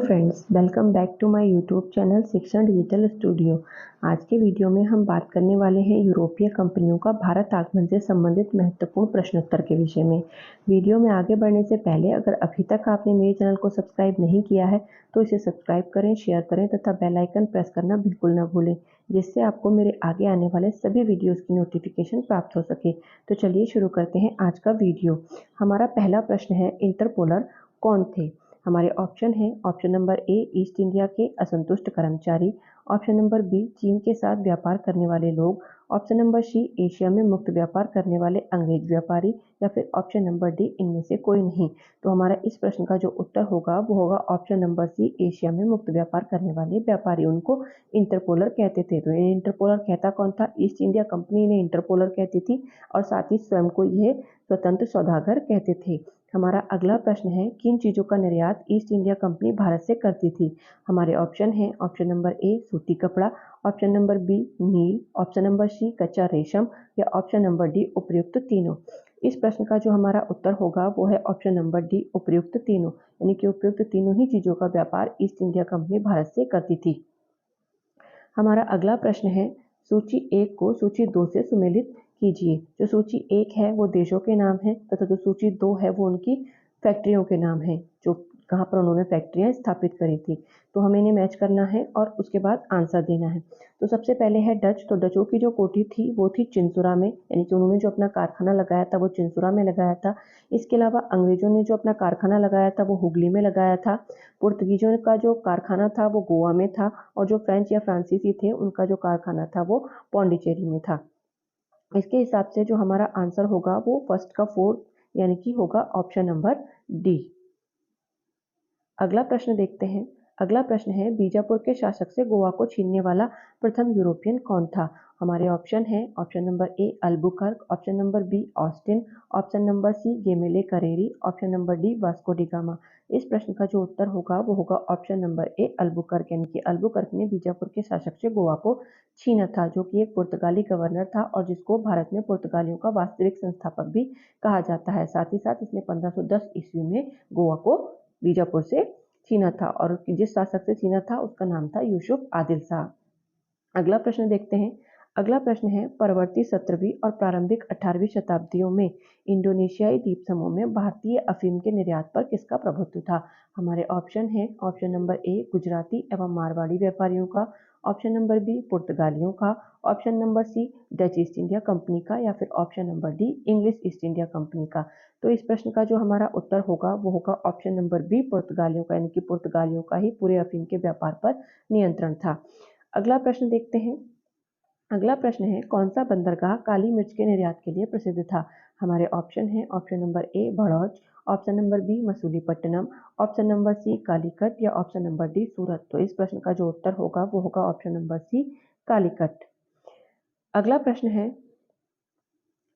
Friends, welcome back to my YouTube channel Shikshan digital studio. आज के video में हम बात करने वाले हैं यूरोपीय कंपनियों का भारत आगमन से संबंधित महत्वपूर्ण प्रश्नोत्तर के विषय में। वीडियो में आगे बढ़ने से पहले अगर अभी तक आपने मेरे चैनल को सब्सक्राइब नहीं किया है तो इसे सब्सक्राइब करें, शेयर करें तथा बेल आइकन प्रेस करना बिल्कुल न भूलें, जिससे आपको मेरे आगे आने वाले सभी वीडियोज़ की नोटिफिकेशन प्राप्त हो सके। तो चलिए शुरू करते हैं आज का वीडियो। हमारा पहला प्रश्न है, इंटरपोलर कौन थे? हमारे ऑप्शन है, option number A East India के असंतुष्ट कर्मचारी, ऑप्शन नंबर बी चीन के साथ व्यापार करने वाले लोग, ऑप्शन नंबर सी एशिया में मुक्त व्यापार करने वाले अंग्रेज व्यापारी, या फिर ऑप्शन नंबर डी इनमें से कोई नहीं। तो हमारा इस प्रश्न का जो उत्तर होगा वो होगा ऑप्शन नंबर सी एशिया में मुक्त व्यापार करने वाले व्यापारी। उनको इंटरपोलर कहते थे। तो ये इंटरपोलर कहता कौन था? ईस्ट इंडिया कंपनी इन्हें इंटरपोलर कहती थी और साथ ही स्वयं को यह स्वतंत्र सौदागर कहते थे। हमारा अगला प्रश्न है, किन चीज़ों का निर्यात ईस्ट इंडिया कंपनी भारत से करती थी? हमारे ऑप्शन है, ऑप्शन नंबर ए सूती कपड़ा, option number B Neil, option number सी कच्चा रेशम, या ऑप्शन नंबर डी उपयुक्त तीनों। इस प्रश्न का जो हमारा उत्तर होगा वो है ऑप्शन नंबर डी उपयुक्त तीनों, यानी कि उपयुक्त तीनों ही चीज़ों का व्यापार ईस्ट इंडिया कंपनी भारत से करती थी। हमारा अगला प्रश्न है, सूची 1 को सूची 2 से सुमेलित कीजिए। जो सूची 1 है वो देशों के नाम है तथा जो सूची 2 है वो उनकी फैक्ट्रियों के नाम है, जो कहाँ पर उन्होंने फैक्ट्रियाँ स्थापित करी थी। तो हमें इन्हें मैच करना है और उसके बाद आंसर देना है। तो सबसे पहले है डच। तो डचों की जो कोठी थी वो थी चिंसुरा में, यानी कि उन्होंने जो अपना कारखाना लगाया था वो चिंसुरा में लगाया था। इसके अलावा अंग्रेजों ने जो अपना कारखाना लगाया था वो हुगली में लगाया था। पुर्तगीजों का जो कारखाना था वो गोवा में था, और जो फ्रेंच या फ्रांसीसी थे उनका जो कारखाना था वो पौंडीचेरी में था। इसके हिसाब से जो हमारा आंसर होगा वो फर्स्ट का फोर्थ, यानी कि होगा ऑप्शन नंबर डी। अगला प्रश्न देखते हैं। अगला प्रश्न है, बीजापुर के शासक से गोवा को छीनने वाला प्रथम यूरोपियन कौन था? हमारे ऑप्शन है, option number A Albuquerque, option number B Austin, option number C Gemelli Careri, option number D Vasco da Gama. इस प्रश्न का जो उत्तर होगा वो होगा ऑप्शन नंबर ए अल्बुकर्क, यानी कि अल्बुकर्क ने बीजापुर के शासक से गोवा को छीना था, जो कि एक पुर्तगाली गवर्नर था और जिसको भारत में पुर्तगालियों का वास्तविक संस्थापक भी कहा जाता है। साथ ही साथ इसने 1510 ईस्वी में गोवा को बीजापुर से छीना था, और जिस शासक से छीना था उसका नाम था यूसुफ आदिल शाह। अगला प्रश्न देखते हैं। अगला प्रश्न है, परवर्ती 17वीं और प्रारंभिक 18वीं शताब्दियों में इंडोनेशियाई द्वीप समूह में भारतीय अफीम के निर्यात पर किसका प्रभुत्व था? हमारे ऑप्शन है, ऑप्शन नंबर ए गुजराती एवं मारवाड़ी व्यापारियों का, ऑप्शन नंबर बी पुर्तगालियों का, option number C Dutch East India company का, या फिर option number D English East India company का। तो इस प्रश्न का जो हमारा उत्तर होगा वो होगा ऑप्शन नंबर बी पुर्तगालियों का, यानी कि पुर्तगालियों का ही पूरे अफीम के व्यापार पर नियंत्रण था। अगला प्रश्न देखते हैं। अगला प्रश्न है, कौन सा बंदरगाह काली मिर्च के निर्यात के लिए प्रसिद्ध था? हमारे ऑप्शन है, option number A Bharuch, option number B Masulipatnam, option number C Calicut, या ऑप्शन नंबर डी सूरत। तो इस प्रश्न का जो उत्तर होगा वो होगा ऑप्शन नंबर सी कालीकट। अगला प्रश्न है,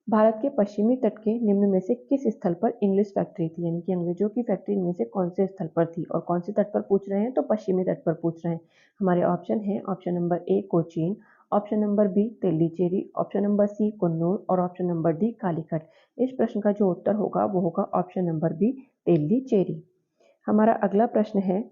भारत के पश्चिमी तट के निम्न में से किस स्थल पर इंग्लिश फैक्ट्री थी? यानी कि अंग्रेजों की फैक्ट्री इनमें से कौन से स्थल पर थी, और कौन से तट पर पूछ रहे हैं? तो पश्चिमी तट पर पूछ रहे हैं। हमारे ऑप्शन है, option number A Cochin, option number B Tellicherry, option number C Coonoor, और ऑप्शन नंबर डी कालीकट। इस प्रश्न का जो उत्तर होगा वो होगा ऑप्शन नंबर बी तेलीचेरी। हमारा अगला प्रश्न है,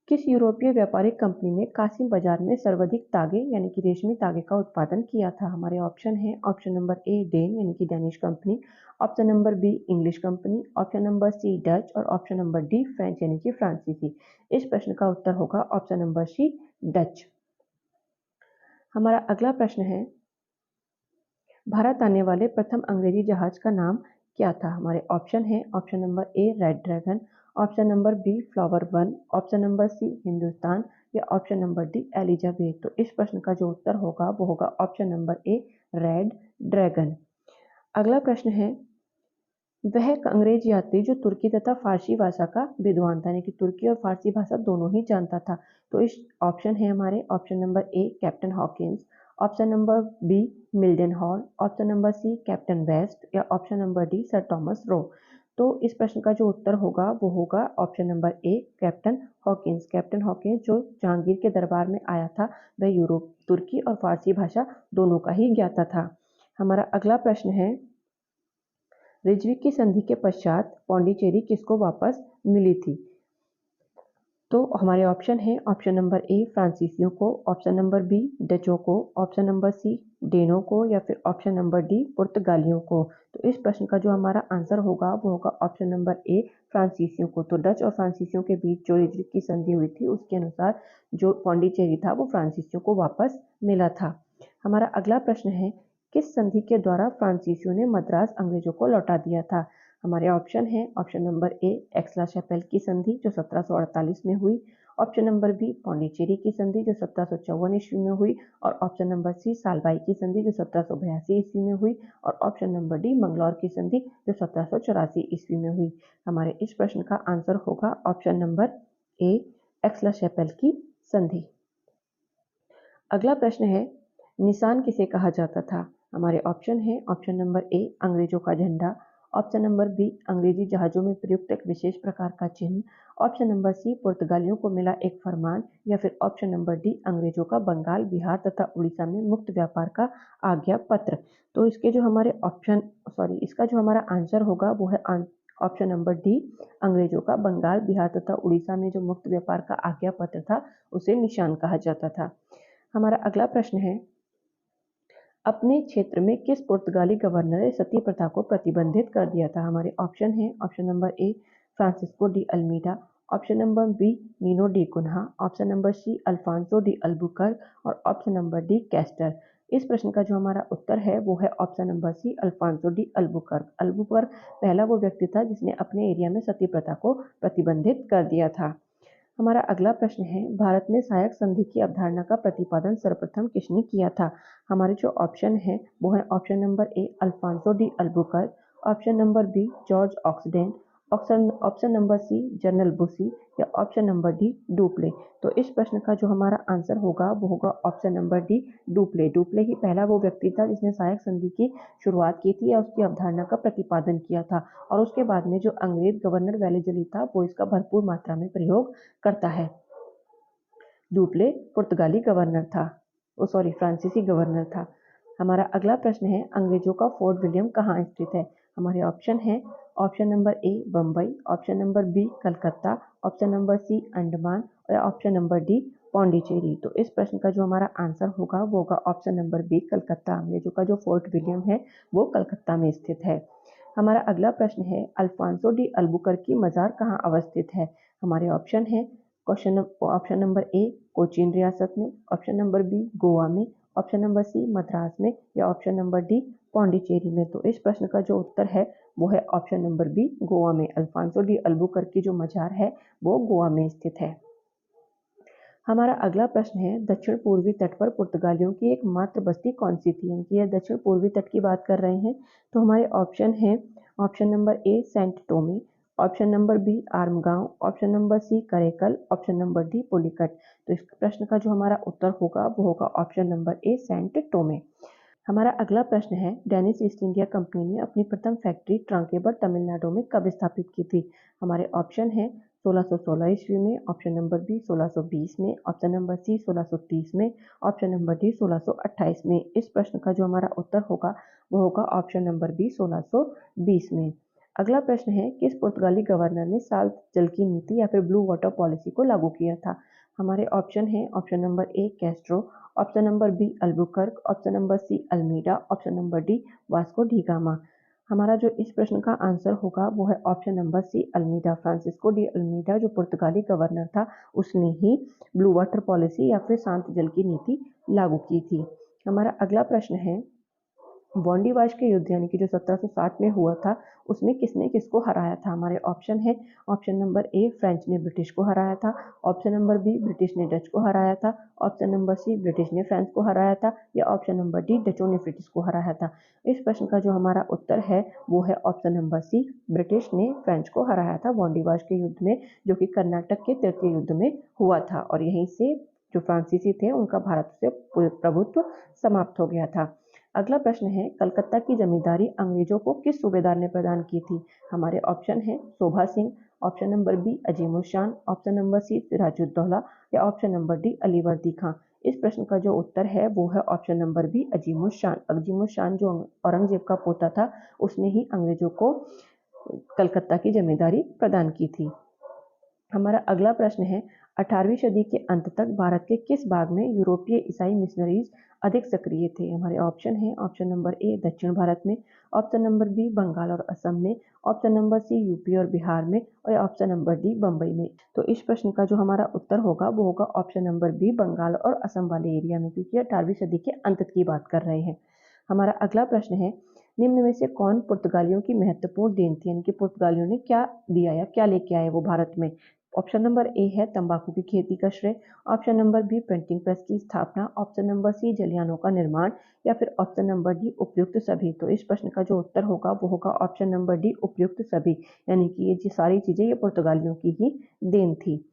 किस यूरोपीय व्यापारिक कंपनी ने कासिम बाजार में सर्वाधिक तागे यानी कि रेशमी तागे का उत्पादन किया था? हमारे ऑप्शन है, ऑप्शन नंबर ए डेन यानी कि Danish company, option number B English company, option number C Dutch, और ऑप्शन नंबर डी फ्रेंच यानी कि फ्रांसीसी। इस प्रश्न का उत्तर होगा ऑप्शन नंबर सी डच। हमारा अगला प्रश्न है, भारत आने वाले प्रथम अंग्रेजी जहाज का नाम क्या था? हमारे ऑप्शन है, option number A red dragon, option number B flower one, option number C Hindustan, या ऑप्शन नंबर डी एलिजाबेथ। तो इस प्रश्न का जो उत्तर होगा वो होगा option number A red dragon. अगला प्रश्न है, वह अंग्रेज यात्री जो तुर्की तथा फारसी भाषा का विद्वान था, यानी कि तुर्की और फारसी भाषा दोनों ही जानता था। तो इस ऑप्शन है हमारे, option number A Captain Hawkins, option number B Mildenhall, option number C Captain West, या option number D Sir Thomas Roe. तो इस प्रश्न का जो उत्तर होगा वो होगा option number A Captain Hawkins. Captain Hawkins जो जहांगीर के दरबार में आया था वह यूरोप तुर्की और फारसी भाषा दोनों का ही ज्ञाता था। हमारा अगला प्रश्न है, रिजवी की संधि के पश्चात पौंडीचेरी किसको वापस मिली थी? तो हमारे ऑप्शन है ऑप्शन नंबर ए फ्रांसीसियों को, ऑप्शन नंबर बी डचों को, ऑप्शन नंबर सी डेनों को या फिर ऑप्शन नंबर डी पुर्तगालियों को। तो इस प्रश्न का जो हमारा आंसर होगा वो होगा ऑप्शन नंबर ए फ्रांसीसियों को। तो डच और फ्रांसीसियों के बीच जो रिजविक की संधि हुई थी उसके अनुसार जो पौंडीचेरी था वो फ्रांसीसियों को वापस मिला था। हमारा अगला प्रश्न है किस संधि के द्वारा फ्रांसीसियों ने मद्रास अंग्रेजों को लौटा दिया था। हमारे ऑप्शन है ऑप्शन नंबर ए एक्सला-शैपेल की संधि जो 1748 में हुई, ऑप्शन नंबर बी पौंडीचेरी की संधि जो 1754 ईस्वी में हुई और ऑप्शन नंबर सी सालबाई की संधि जो 1782 ईस्वी में हुई और ऑप्शन नंबर डी मंगलौर की संधि जो 1784 ईस्वी में हुई। हमारे इस प्रश्न का आंसर होगा ऑप्शन नंबर ए एक्सला-शैपेल की संधि। अगला प्रश्न है निशान किसे कहा जाता था। हमारे ऑप्शन है ऑप्शन नंबर ए अंग्रेजों का झंडा, ऑप्शन नंबर बी अंग्रेजी जहाजों में प्रयुक्त एक विशेष प्रकार का चिन्ह, ऑप्शन नंबर सी पुर्तगालियों को मिला एक फरमान या फिर ऑप्शन नंबर डी अंग्रेजों का बंगाल, बिहार तथा उड़ीसा में मुक्त व्यापार का आज्ञा पत्र। तो इसके जो हमारे इसका जो हमारा आंसर होगा वो है ऑप्शन नंबर डी अंग्रेजों का बंगाल, बिहार तथा उड़ीसा में जो मुक्त व्यापार का आज्ञा पत्र था उसे निशान कहा जाता था। हमारा अगला प्रश्न है अपने क्षेत्र में किस पुर्तगाली गवर्नर ने सती प्रथा को प्रतिबंधित कर दिया था। हमारे ऑप्शन है option number A Francisco de Almeida, option number B Nuno da Cunha, option number C Alfonso de Albuquerque और ऑप्शन नंबर डी कैस्टर। इस प्रश्न का जो हमारा उत्तर है वो है option number C Alfonso de Albuquerque. Albuquerque पहला वो व्यक्ति था जिसने अपने एरिया में सती प्रथा को प्रतिबंधित कर दिया था। हमारा अगला प्रश्न है भारत में सहायक संधि की अवधारणा का प्रतिपादन सर्वप्रथम किसने किया था। हमारे जो ऑप्शन है वो है option number A Alfonso de Albuquerque, option number B George Oxenden, option number C General Bussy या ऑप्शन नंबर डी डुप्ले। तो इस प्रश्न का जो हमारा आंसर होगा वो होगा option number D Dupleix. Dupleix ही पहला वो व्यक्ति था जिसने सहायक संधि की शुरुआत की थी या उसकी अवधारणा का प्रतिपादन किया था और उसके बाद में जो अंग्रेज गवर्नर वेलेजली था वो इसका भरपूर मात्रा में प्रयोग करता है। डुप्ले पुर्तगाली गवर्नर था, फ्रांसीसी गवर्नर था। हमारा अगला प्रश्न है अंग्रेजों का फोर्ट विलियम कहाँ स्थित है। हमारे ऑप्शन है option number A Bombay, option number B Calcutta, option number C Andaman और ऑप्शन नंबर डी पौंडीचेरी। तो इस प्रश्न का जो हमारा आंसर होगा वो होगा ऑप्शन नंबर बी कलकत्ता। अंग्रेजों का जो फोर्ट विलियम है वो कलकत्ता में स्थित है। हमारा अगला प्रश्न है अल्फांसो डी अल्बुकर्क की मजार कहाँ अवस्थित है। हमारे ऑप्शन है ऑप्शन नंबर ए कोचीन रियासत में, ऑप्शन नंबर बी गोवा में, ऑप्शन नंबर सी मद्रास में या ऑप्शन नंबर डी पौंडीचेरी में। तो इस प्रश्न का जो उत्तर है वो है ऑप्शन नंबर बी गोवा में। अल्फांसो डी अल्बुकर्क की जो मजार है वो गोवा में स्थित है। हमारा अगला प्रश्न है दक्षिण पूर्वी तट पर पुर्तगालियों की एकमात्र बस्ती कौन सी थी। यानी कि यह दक्षिण पूर्वी तट की बात कर रहे हैं। तो हमारे ऑप्शन है option number A Saint Thome, option number B Armagaon, option number C Karaikal, option number D Pulicat. तो इस प्रश्न का जो हमारा उत्तर होगा वो होगा option number A Saint Tome. हमारा अगला प्रश्न है डेनिश ईस्ट इंडिया कंपनी ने अपनी प्रथम फैक्ट्री ट्रांकेबर तमिलनाडु में कब स्थापित की थी। हमारे ऑप्शन है 1616 ईस्वी में, ऑप्शन नंबर बी 1620 में, ऑप्शन नंबर सी 1630 में, ऑप्शन नंबर डी 1628 में। इस प्रश्न का जो हमारा उत्तर होगा वो होगा ऑप्शन नंबर बी 1620 में। अगला प्रश्न है किस पुर्तगाली गवर्नर ने साल्ट जल की नीति या फिर ब्लू वाटर पॉलिसी को लागू किया था। हमारे ऑप्शन है option number A Castro, option number B Albuquerque, option number C Almeida, option number D Vasco da Gama. हमारा जो इस प्रश्न का आंसर होगा वो है option number C Almeida. Francisco de Almeida जो पुर्तगाली गवर्नर था उसने ही ब्लू वाटर पॉलिसी या फिर शांत जल की नीति लागू की थी। हमारा अगला प्रश्न है बॉन्डीवाश के युद्ध यानी कि जो 1760 में हुआ था उसमें किसने किसको हराया था। हमारे ऑप्शन है ऑप्शन नंबर ए फ्रेंच ने ब्रिटिश को हराया था, ऑप्शन नंबर बी ब्रिटिश ने डच को हराया था, ऑप्शन नंबर सी ब्रिटिश ने फ्रांस को हराया था या ऑप्शन नंबर डी डचों ने ब्रिटिश को हराया था। इस प्रश्न का जो हमारा उत्तर है वो है ऑप्शन नंबर सी ब्रिटिश ने फ्रेंच को हराया था बॉन्डीवाश के युद्ध में, जो कि कर्नाटक के तृतीय युद्ध में हुआ था और यहीं से जो फ्रांसीसी थे उनका भारत से प्रभुत्व समाप्त हो गया था। अगला प्रश्न है कलकत्ता की जमींदारी अंग्रेजों को किस सूबेदार ने प्रदान की थी। हमारे ऑप्शन है Shobha Singh, option number B Azimushan, option number C Sirajuddaula या option number D Alivardi Khan. इस प्रश्न का जो उत्तर है वो है option number B Azimushan. Azimushan जो औरंगजेब का पोता था उसने ही अंग्रेजों को कलकत्ता की जमींदारी प्रदान की थी। हमारा अगला प्रश्न है 18वीं सदी के अंत तक भारत के किस भाग में यूरोपीय ईसाई मिशनरीज अधिक सक्रिय थे। हमारे ऑप्शन है ऑप्शन नंबर ए दक्षिण भारत में, ऑप्शन नंबर बी बंगाल और असम में, ऑप्शन नंबर सी यूपी और बिहार में और ऑप्शन नंबर डी बम्बई में। तो इस प्रश्न का जो हमारा उत्तर होगा वो होगा ऑप्शन नंबर बी बंगाल और असम वाले एरिया में, क्योंकि 18वीं सदी के अंत की बात कर रहे हैं। हमारा अगला प्रश्न है निम्न में से कौन पुर्तगालियों की महत्वपूर्ण देन थी, यानी कि पुर्तगालियों ने क्या दिया या क्या लेके आए वो भारत में। ऑप्शन नंबर ए है तंबाकू की खेती का श्रेय, option number B printing press की स्थापना, ऑप्शन नंबर सी जलियानों का निर्माण या फिर ऑप्शन नंबर डी उपयुक्त सभी। तो इस प्रश्न का जो उत्तर होगा वो होगा ऑप्शन नंबर डी उपयुक्त सभी, यानी कि ये सारी चीजें ये पुर्तगालियों की ही देन थी।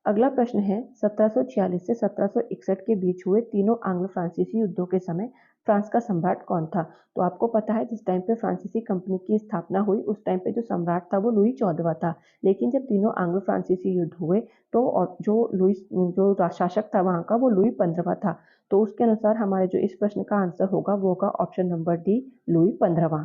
अगला प्रश्न है 1746 से 1761 के बीच हुए तीनों आंग्लो फ्रांसीसी युद्धों के समय फ्रांस का सम्राट कौन था। तो आपको पता है जिस टाइम पे फ्रांसीसी कंपनी की स्थापना हुई उस टाइम पे जो सम्राट था वो लुई 14वां था, लेकिन जब तीनों आंग्लो फ्रांसीसी युद्ध हुए तो जो शासक था वहां का वो लुई 15वां था। तो उसके अनुसार हमारे जो इस प्रश्न का आंसर होगा वो होगा ऑप्शन नंबर डी लुई 15वां।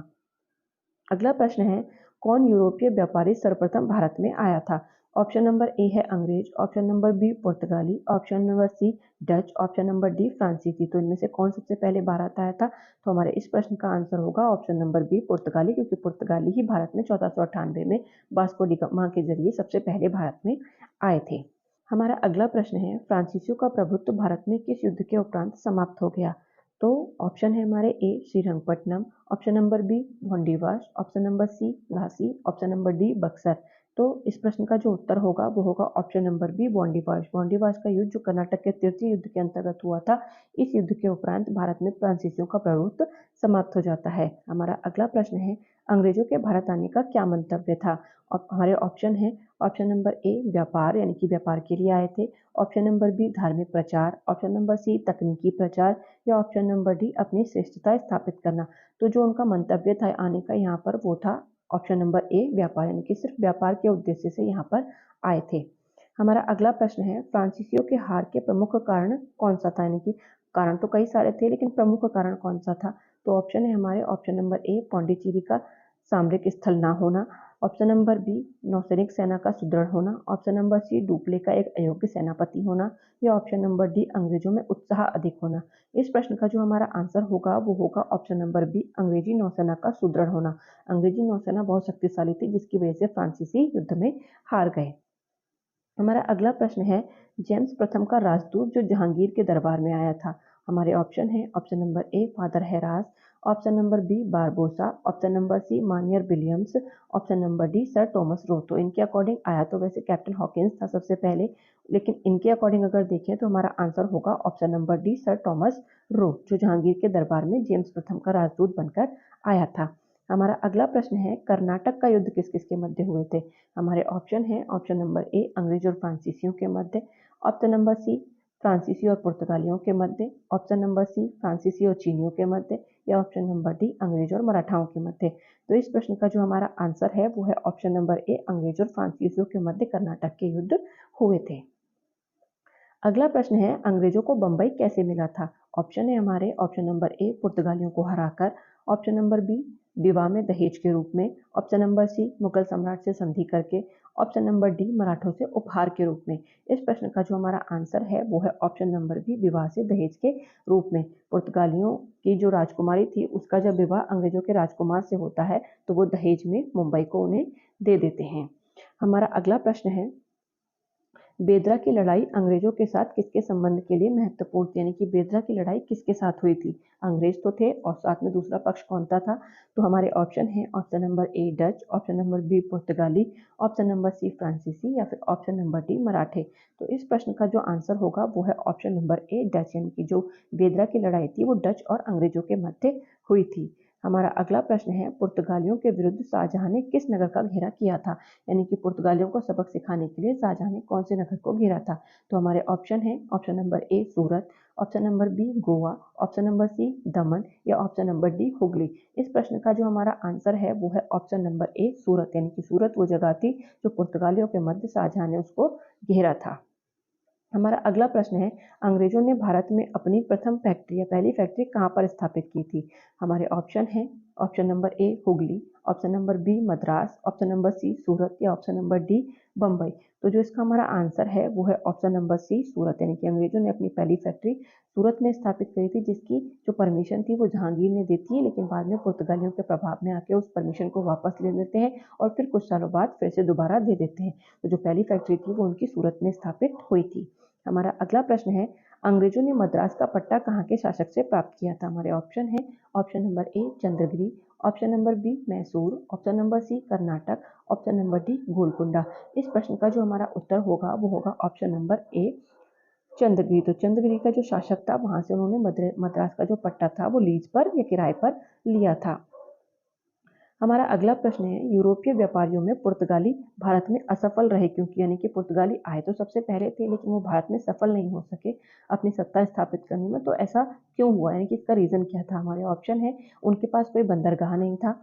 अगला प्रश्न है कौन यूरोपीय व्यापारी सर्वप्रथम भारत में आया था। ऑप्शन नंबर ए है अंग्रेज, ऑप्शन नंबर बी पुर्तगाली, option number C Dutch, option number D फ्रांसीसी। तो इनमें से कौन सबसे पहले भारत आया था। तो हमारे इस प्रश्न का आंसर होगा ऑप्शन नंबर बी पुर्तगाली, क्योंकि पुर्तगाली ही भारत में 1498 में वास्को डी गामा के जरिए सबसे पहले भारत में आए थे। हमारा अगला प्रश्न है फ्रांसीसियों का प्रभुत्व भारत में किस युद्ध के उपरांत समाप्त हो गया। तो ऑप्शन है हमारे A Srirangapatnam, option number B Wandiwash, option number C Jhansi, option number D Buxar. तो इस प्रश्न का जो उत्तर होगा वो होगा option number B Wandiwash. Wandiwash का युद्ध जो कर्नाटक के तृतीय युद्ध के अंतर्गत हुआ था, इस युद्ध के उपरांत भारत में फ्रांसीसियों का प्रभुत्व समाप्त हो जाता है। हमारा अगला प्रश्न है अंग्रेजों के भारत आने का क्या मंतव्य था। और हमारे ऑप्शन है ऑप्शन नंबर ए व्यापार, यानी कि व्यापार के लिए आए थे, ऑप्शन नंबर बी धार्मिक प्रचार, ऑप्शन नंबर सी तकनीकी प्रचार या ऑप्शन नंबर डी अपनी श्रेष्ठता स्थापित करना। तो जो उनका मंतव्य था आने का यहाँ पर वो था ऑप्शन नंबर ए व्यापार, यानी कि सिर्फ व्यापार के उद्देश्य से यहाँ पर आए थे। हमारा अगला प्रश्न है फ्रांसीसियों के हार के प्रमुख कारण कौन सा था, यानी कि कारण तो कई सारे थे लेकिन प्रमुख कारण कौन सा था। तो ऑप्शन है हमारे ऑप्शन नंबर ए पौंडीचेरी का सामरिक स्थल ना होना, ऑप्शन नंबर बी नौसैनिक सेना का सुदृढ़ होना, ऑप्शन नंबर सी डुप्ले का एक अयोग्य सेनापति होना या ऑप्शन नंबर डी अंग्रेजों में उत्साह अधिक होना। इस प्रश्न का जो हमारा आंसर होगा वो होगा ऑप्शन नंबर बी अंग्रेजी नौसेना का सुदृढ़ होना। अंग्रेजी नौसेना बहुत शक्तिशाली थी जिसकी वजह से फ्रांसीसी युद्ध में हार गए। हमारा अगला प्रश्न है जेम्स प्रथम का राजदूत जो जहांगीर के दरबार में आया था। हमारे ऑप्शन है option number A Father Heras, option number B Barbosa, option number C Monier Williams, option number D Sir Thomas Roe. तो इनके अकॉर्डिंग आया तो वैसे कैप्टन हॉकिंस था सबसे पहले, लेकिन इनके अकॉर्डिंग अगर देखें तो हमारा आंसर होगा option number D Sir Thomas रो, जो जहांगीर के दरबार में जेम्स प्रथम का राजदूत बनकर आया था। हमारा अगला प्रश्न है कर्नाटक का युद्ध किस किस के मध्य हुए थे। हमारे ऑप्शन है ऑप्शन नंबर ए अंग्रेज और फ्रांसीसियों के मध्य, ऑप्शन नंबर सी फ्रांसीसी और पुर्तगालियों के मध्य, ऑप्शन नंबर सी फ्रांसीसी और चीनियों के मध्य या ऑप्शन नंबर डी अंग्रेज और मराठाओं के मध्य। तो इस प्रश्न का जो हमारा आंसर है वो है ऑप्शन नंबर ए अंग्रेज और फ्रांसीसियों के मध्य कर्नाटक के युद्ध हुए थे। अगला प्रश्न है अंग्रेजों को बंबई कैसे मिला था। ऑप्शन है हमारे ऑप्शन नंबर ए पुर्तगालियों को हराकर, ऑप्शन नंबर बी विवाह में दहेज के रूप में, ऑप्शन नंबर सी मुगल सम्राट से संधि करके, ऑप्शन नंबर डी मराठों से उपहार के रूप में। इस प्रश्न का जो हमारा आंसर है वो है ऑप्शन नंबर बी विवाह से दहेज के रूप में। पुर्तगालियों की जो राजकुमारी थी उसका जब विवाह अंग्रेजों के राजकुमार से होता है तो वो दहेज में मुंबई को उन्हें दे देते हैं। हमारा अगला प्रश्न है बेदरा की लड़ाई अंग्रेजों के साथ किसके संबंध के लिए महत्वपूर्ण थी, यानी कि बेदरा की लड़ाई किसके साथ हुई थी। अंग्रेज तो थे और साथ में दूसरा पक्ष कौन सा था। तो हमारे ऑप्शन है option number A Dutch, option number B पुर्तगाली, ऑप्शन नंबर सी फ्रांसीसी या फिर ऑप्शन नंबर डी मराठे। तो इस प्रश्न का जो आंसर होगा वो है ऑप्शन नंबर ए डच, यानी कि जो बेदरा की लड़ाई थी वो डच और अंग्रेजों के मध्य हुई थी। हमारा अगला प्रश्न है पुर्तगालियों के विरुद्ध शाहजहां ने किस नगर का घेरा किया था, यानी कि पुर्तगालियों को सबक सिखाने के लिए शाहजहां ने कौन से नगर को घेरा था। तो हमारे ऑप्शन है option number A Surat, option number B Goa, option number C Daman या ऑप्शन नंबर डी हुगली। इस प्रश्न का जो हमारा आंसर है वो है ऑप्शन नंबर ए सूरत, यानी कि सूरत वो जगह थी जो पुर्तगालियों के मध्य शाहजहां ने उसको घेरा था। हमारा अगला प्रश्न है अंग्रेजों ने भारत में अपनी प्रथम फैक्ट्री या पहली फैक्ट्री कहाँ पर स्थापित की थी। हमारे ऑप्शन है option number A Hooghly, option number B Madras, option number C Surat या ऑप्शन नंबर डी बम्बई। तो जो इसका हमारा आंसर है वो है ऑप्शन नंबर सी सूरत, यानी कि अंग्रेजों ने अपनी पहली फैक्ट्री सूरत में स्थापित करी थी, जिसकी जो परमिशन थी वो जहांगीर ने दी थी, लेकिन बाद में पुर्तगालियों के प्रभाव में आके उस परमिशन को वापस ले लेते हैं और फिर कुछ सालों बाद फिर से दोबारा दे देते हैं। तो जो पहली फैक्ट्री थी वो उनकी सूरत में स्थापित हुई थी। हमारा अगला प्रश्न है, अंग्रेजों ने मद्रास का पट्टा कहाँ के शासक से प्राप्त किया था? हमारे ऑप्शन है, option number A Chandragiri, option number B Mysore, option number C Karnataka, option number D Golconda. इस प्रश्न का जो हमारा उत्तर होगा वो होगा ऑप्शन नंबर ए चंद्रगिरी। तो चंद्रगिरी का जो शासक था वहां से उन्होंने मद्रास का जो पट्टा था वो लीज पर या किराए पर लिया था। हमारा अगला प्रश्न है, यूरोपीय व्यापारियों में पुर्तगाली भारत में असफल रहे क्योंकि, यानी कि पुर्तगाली आए तो सबसे पहले थे लेकिन वो भारत में सफल नहीं हो सके अपनी सत्ता स्थापित करने में। तो ऐसा क्यों हुआ, यानी कि इसका रीजन क्या था? हमारे ऑप्शन है, उनके पास कोई बंदरगाह नहीं था,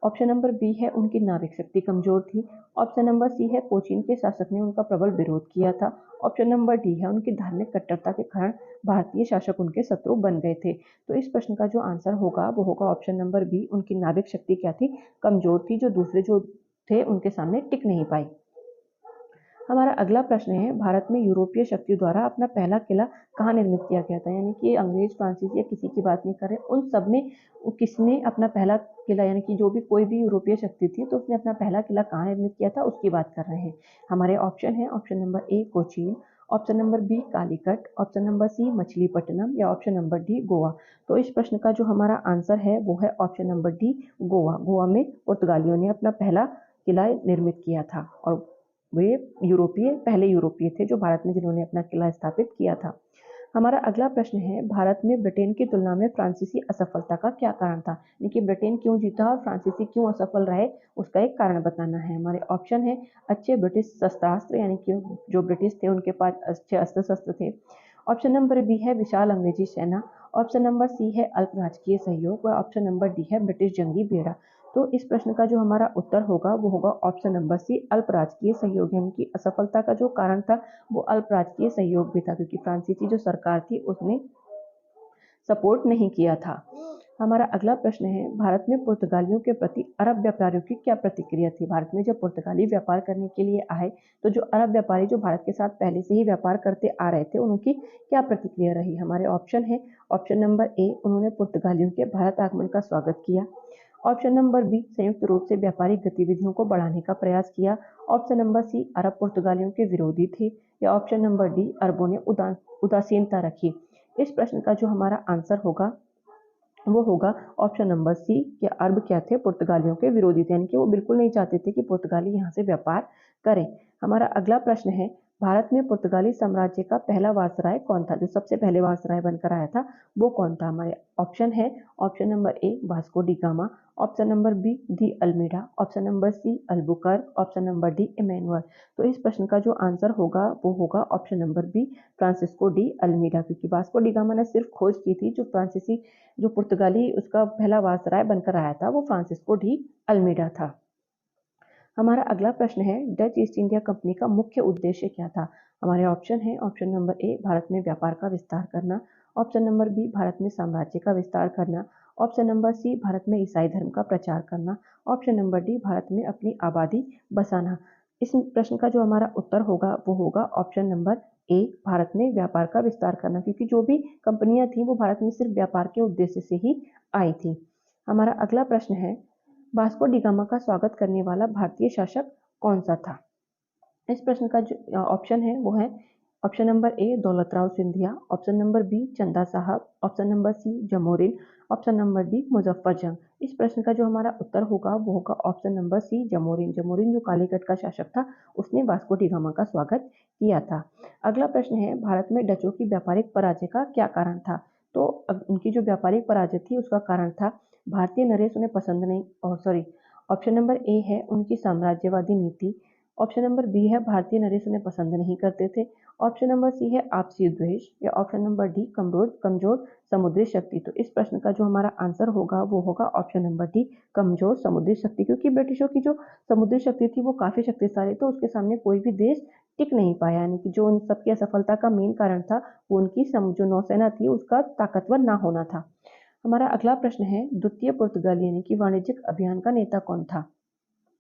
ऑप्शन नंबर बी है उनकी नाविक शक्ति कमजोर थी, ऑप्शन नंबर सी है कोचीन के शासक ने उनका प्रबल विरोध किया था, ऑप्शन नंबर डी है उनकी धार्मिक कट्टरता के कारण भारतीय शासक उनके शत्रु बन गए थे। तो इस प्रश्न का जो आंसर होगा वो होगा ऑप्शन नंबर बी, उनकी नाविक शक्ति क्या थी? कमजोर थी, जो दूसरे जो थे उनके सामने टिक नहीं पाई। हमारा अगला प्रश्न है, भारत में यूरोपीय शक्तियों द्वारा अपना पहला किला कहाँ निर्मित किया गया था? यानी कि अंग्रेज, फ्रांसीसी या किसी की बात नहीं कर रहे, उन सब में किसने अपना पहला किला, यानी कि जो भी कोई भी यूरोपीय शक्ति थी तो उसने अपना पहला किला कहाँ निर्मित किया था उसकी बात कर रहे हैं। हमारे ऑप्शन है, option number A Cochin, option number B Calicut, option number C Machilipatnam या ऑप्शन नंबर डी गोवा। तो इस प्रश्न का जो हमारा आंसर है वो है option number D Goa. Goa में पुर्तगालियों ने अपना पहला किला निर्मित किया था और वे पहले यूरोपीय थे जो भारत में जिन्होंने अपना किला स्थापित किया था। हमारा अगला प्रश्न है, भारत में ब्रिटेन की तुलना में फ्रांसीसी असफलता का क्या कारण था? यानी कि ब्रिटेन क्यों जीता और फ्रांसीसी क्यों असफल रहे, उसका एक कारण बताना है। हमारे ऑप्शन है, अच्छे ब्रिटिश शस्त्रास्त्र, यानी कि जो ब्रिटिश थे उनके पास अच्छे अस्त्र शस्त्र थे, ऑप्शन नंबर बी है विशाल अंग्रेजी सेना, ऑप्शन नंबर सी है अल्प राजकीय सहयोग व ऑप्शन नंबर डी है ब्रिटिश जंगी बेड़ा। तो इस प्रश्न का जो हमारा उत्तर होगा वो होगा ऑप्शन नंबर सी अल्प राजकीय सहयोग, यानी कि असफलता का जो कारण था वो अल्प राजकीय सहयोग भी था, क्योंकि फ्रांसीसी जो सरकार थी उसने सपोर्ट नहीं किया था। हमारा अगला प्रश्न है, भारत में पुर्तगालियों के प्रति अरब व्यापारियों की क्या प्रतिक्रिया थी? भारत में जब पुर्तगाली व्यापार करने के लिए आए तो जो अरब व्यापारी जो भारत के साथ पहले से ही व्यापार करते आ रहे थे उनकी क्या प्रतिक्रिया रही? हमारे ऑप्शन है, ऑप्शन नंबर ए उन्होंने पुर्तगालियों के भारत आगमन का स्वागत किया, ऑप्शन नंबर बी संयुक्त रूप से व्यापारिक गतिविधियों को बढ़ाने का प्रयास किया, ऑप्शन नंबर सी अरब पुर्तगालियों के विरोधी थे या ऑप्शन नंबर डी अरबों ने उदासीनता रखी। इस प्रश्न का जो हमारा आंसर होगा वो होगा ऑप्शन नंबर सी, कि अरब क्या थे? पुर्तगालियों के विरोधी थे, यानी कि वो बिल्कुल नहीं चाहते थे कि पुर्तगाली यहाँ से व्यापार करें। हमारा अगला प्रश्न है, भारत में पुर्तगाली साम्राज्य का पहला वायसराय कौन था? जो सबसे पहले वायसराय बनकर आया था वो कौन था? हमारे ऑप्शन है, option number A Vasco da Gama, option number B de Almeida, option number C Albuquerque, option number D Emmanuel. तो इस प्रश्न का जो आंसर होगा वो होगा option number B Francisco de Almeida, क्योंकि वास्को डी गामा ने सिर्फ खोज की थी, जो फ्रांसीसी जो पुर्तगाली उसका पहला वायसराय बनकर आया था वो फ्रांसिस्को डी अल्मीडा था। हमारा अगला प्रश्न है, डच ईस्ट इंडिया कंपनी का मुख्य उद्देश्य क्या था? हमारे ऑप्शन है, ऑप्शन नंबर ए भारत में व्यापार का विस्तार करना, ऑप्शन नंबर बी भारत में साम्राज्य का विस्तार करना, ऑप्शन नंबर सी भारत में ईसाई धर्म का प्रचार करना, ऑप्शन नंबर डी भारत में अपनी आबादी बसाना। इस प्रश्न का जो हमारा उत्तर होगा वो होगा ऑप्शन नंबर ए भारत में व्यापार का विस्तार करना, क्योंकि जो भी कंपनियां थी वो भारत में सिर्फ व्यापार के उद्देश्य से ही आई थी। हमारा अगला प्रश्न है, वास्को डी गामा का स्वागत करने वाला भारतीय शासक कौन सा था? इस प्रश्न का जो ऑप्शन है वो है, option number A Daulatrao Scindia, option number B Chanda Sahib, option number C Zamorin, option number D Muzaffar Jang. इस प्रश्न का जो हमारा उत्तर होगा वो होगा option number C Zamorin. Zamorin जो कालीकट का शासक था उसने वास्को डी गामा का स्वागत किया था। अगला प्रश्न है, भारत में डचों की व्यापारिक पराजय का क्या कारण था? तो उनकी जो व्यापारिक पराजय थी उसका कारण था भारतीय नरेश उन्हें पसंद नहीं, और सॉरी, ऑप्शन नंबर ए है उनकी साम्राज्यवादी नीति, ऑप्शन नंबर बी है भारतीय नरेश उन्हें पसंद नहीं करते थे, ऑप्शन नंबर सी है आपसी द्वेष या ऑप्शन नंबर डी कमजोर समुद्री शक्ति। तो इस प्रश्न का जो हमारा आंसर होगा वो होगा ऑप्शन नंबर डी कमजोर समुद्री शक्ति, क्योंकि ब्रिटिशों की जो समुद्री शक्ति थी वो काफी शक्तिशाली, तो उसके सामने कोई भी देश टिक नहीं पाया, यानी कि जो उन सबकी असफलता का मेन कारण था वो उनकी जो नौसेना थी उसका ताकतवर ना होना था। हमारा अगला प्रश्न है, द्वितीय पुर्तगाली यानी कि वाणिज्यिक अभियान का नेता कौन था?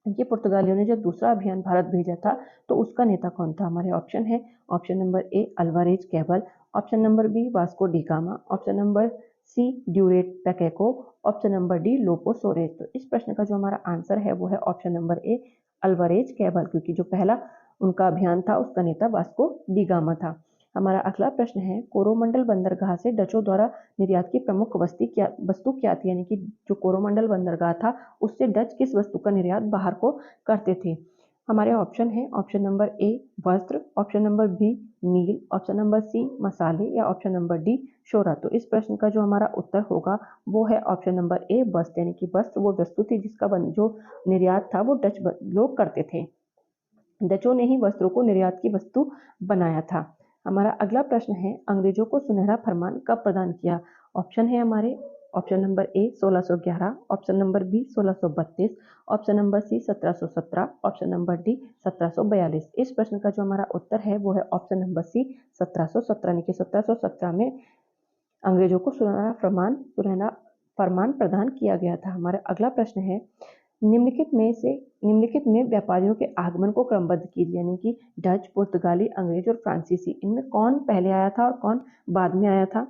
ये पुर्तगालियों ने जो दूसरा अभियान भारत भेजा था, तो उसका नेता कौन था? हमारे ऑप्शन है, option number A Alvarez Cabral, option number B Vasco da Gama, option number C Duarte Pacheco, option number D Lopo Soares. तो इस प्रश्न का जो हमारा आंसर है वो है option number A Alvarez cable, क्योंकि जो पहला उनका अभियान था उसका नेता वास्को डी गामा था। हमारा अगला प्रश्न है, कोरोमंडल बंदरगाह से डचों द्वारा निर्यात की प्रमुख वस्तु क्या थी? यानी कि जो कोरोमंडल बंदरगाह था उससे डच किस वस्तु का निर्यात बाहर को करते थे? हमारे ऑप्शन है, ऑप्शन नंबर ए वस्त्र, option number B Neil, option number सी मसाले या ऑप्शन नंबर डी शोरा। तो इस प्रश्न का जो हमारा उत्तर होगा वो है ऑप्शन नंबर ए वस्त्र, यानी कि वस्त्र वो वस्तु थी जिसका जो निर्यात था वो डच लोग करते थे। डचों ने ही वस्त्रों को निर्यात की वस्तु बनाया था। हमारा अगला प्रश्न है, अंग्रेजों को सुनहरा फरमान कब प्रदान किया? ऑप्शन है हमारे, option number A 1611, option number B 1632, option number C 1717, option number D 1742। इस प्रश्न का जो हमारा उत्तर है वो है ऑप्शन नंबर सी 1717, यानी कि 1717 में अंग्रेजों को सुनहरा फरमान प्रदान किया गया था। हमारा अगला प्रश्न है, निम्नलिखित में व्यापारियों के आगमन को क्रमबद्ध कीजिए, यानी कि डच, पुर्तगाली, अंग्रेज और फ्रांसीसी, इनमें कौन पहले आया था और कौन बाद में आया था?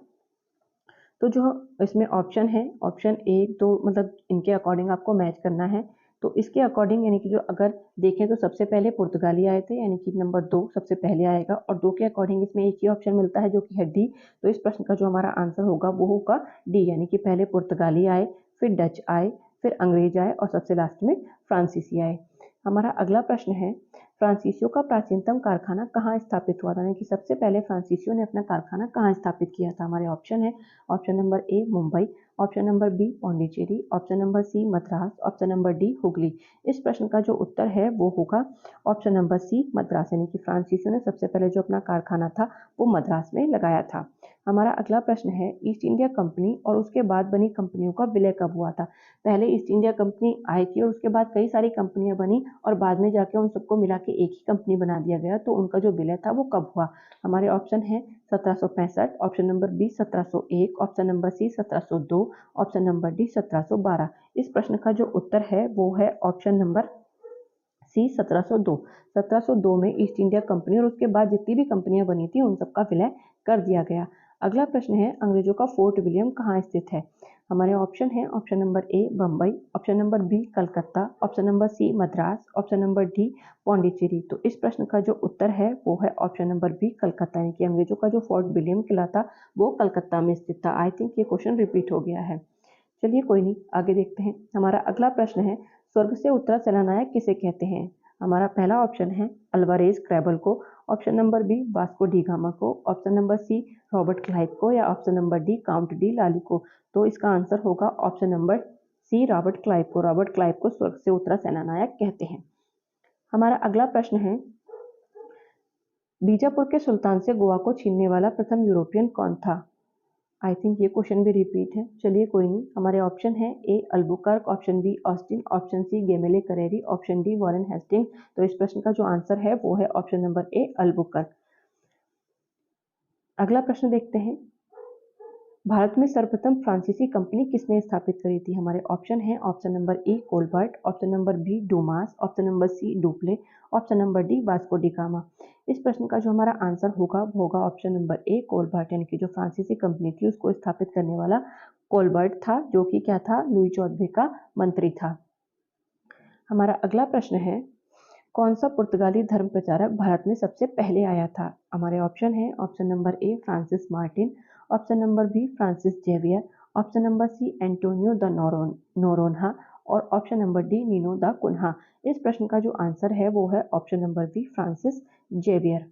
तो जो इसमें ऑप्शन है, ऑप्शन ए तो मतलब इनके अकॉर्डिंग आपको मैच करना है। तो इसके अकॉर्डिंग यानी कि जो अगर देखें तो सबसे पहले पुर्तगाली आए थे, यानी कि नंबर 2 सबसे पहले आएगा, और 2 के अकॉर्डिंग इसमें एक ही ऑप्शन मिलता है जो कि है डी। तो इस प्रश्न का जो हमारा आंसर होगा वो होगा डी, यानी कि पहले पुर्तगाली आए, फिर डच आए, फिर अंग्रेज आए और सबसे लास्ट में फ्रांसीसी आए। हमारा अगला प्रश्न है, फ्रांसीसियों का प्राचीनतम कारखाना कहाँ स्थापित हुआ था? यानी कि सबसे पहले फ्रांसीसियों ने अपना कारखाना कहाँ स्थापित किया था? हमारे ऑप्शन है, option number A Mumbai, option number B Pondicherry, option number C Madras, option number D Hooghly. इस प्रश्न का जो उत्तर है वो होगा ऑप्शन नंबर सी मद्रास, यानी कि फ्रांसीसियों ने सबसे पहले जो अपना कारखाना था वो मद्रास में लगाया था। हमारा अगला प्रश्न है, ईस्ट इंडिया कंपनी और उसके बाद बनी कंपनियों का विलय कब हुआ था? पहले ईस्ट इंडिया कंपनी आई थी और उसके बाद कई सारी कंपनियां बनी और बाद में जाके उन सबको मिला के एक ही कंपनी बना दिया गया। तो उनका जो विलय था वो कब हुआ? हमारे ऑप्शन है 1765, option number B 1701, option number C 1702, option number D 1712। इस प्रश्न का जो उत्तर है वो है ऑप्शन नंबर सी 1702। 1702 में ईस्ट इंडिया कंपनी और उसके बाद जितनी भी कंपनियां बनी थी उन सबका विलय कर दिया गया। अगला प्रश्न है, अंग्रेजों का फोर्ट विलियम कहाँ स्थित है? हमारे ऑप्शन है, option number A Bombay, option number B Calcutta, option number C Madras, option number D Pondicherry. तो इस प्रश्न का जो उत्तर है वो है ऑप्शन नंबर बी कलकत्ता, यानी कि अंग्रेजों का जो फोर्ट विलियम किला था वो कलकत्ता में स्थित था। आई थिंक ये क्वेश्चन रिपीट हो गया है। चलिए कोई नहीं, आगे देखते हैं। हमारा अगला प्रश्न है, स्वर्ग से उतरा सेनानायक किसे कहते हैं? हमारा पहला ऑप्शन है अल्वारेज कैबल को, option number B Vasco da Gama को, option number C Robert Clive को या option number D Count de Lally को। तो इसका आंसर होगा option number C Robert Clive को। रॉबर्ट क्लाइव को स्वर्ग से उतरा सेनानायक कहते हैं। हमारा अगला प्रश्न है, बीजापुर के सुल्तान से गोवा को छीनने वाला प्रथम यूरोपियन कौन था? आई थिंक ये क्वेश्चन भी रिपीट है। चलिए कोई नहीं, हमारे ऑप्शन है A Albuquerque, option B Austin, option C Gemelli Careri, option D Warren Hasting. तो इस प्रश्न का जो आंसर है वो है ऑप्शन नंबर ए अल्बुकर्क। अगला प्रश्न देखते हैं, भारत में सर्वप्रथम फ्रांसीसी कंपनी किसने स्थापित करी थी? हमारे ऑप्शन है, option number A Colbert, option number B Dumas, option number C Dupleix, option number D Vasco da Gama. इस प्रश्न का जो हमारा आंसर होगा वो होगा ऑप्शन नंबर ए कोलबर्ट, यानी कि जो फ्रांसीसी कंपनी थी उसको स्थापित करने वाला कोलबर्ट था, जो कि क्या था, लुई 14 का मंत्री था। हमारा अगला प्रश्न है, कौन सा पुर्तगाली धर्म प्रचारक भारत में सबसे पहले आया था? हमारे ऑप्शन है, option number A Francis Martin, option number B Francis Xavier, option number C Antonio de Noronha और option number D Nino da Cunha. इस प्रश्न का जो आंसर है वो है option number B Francis Xavier.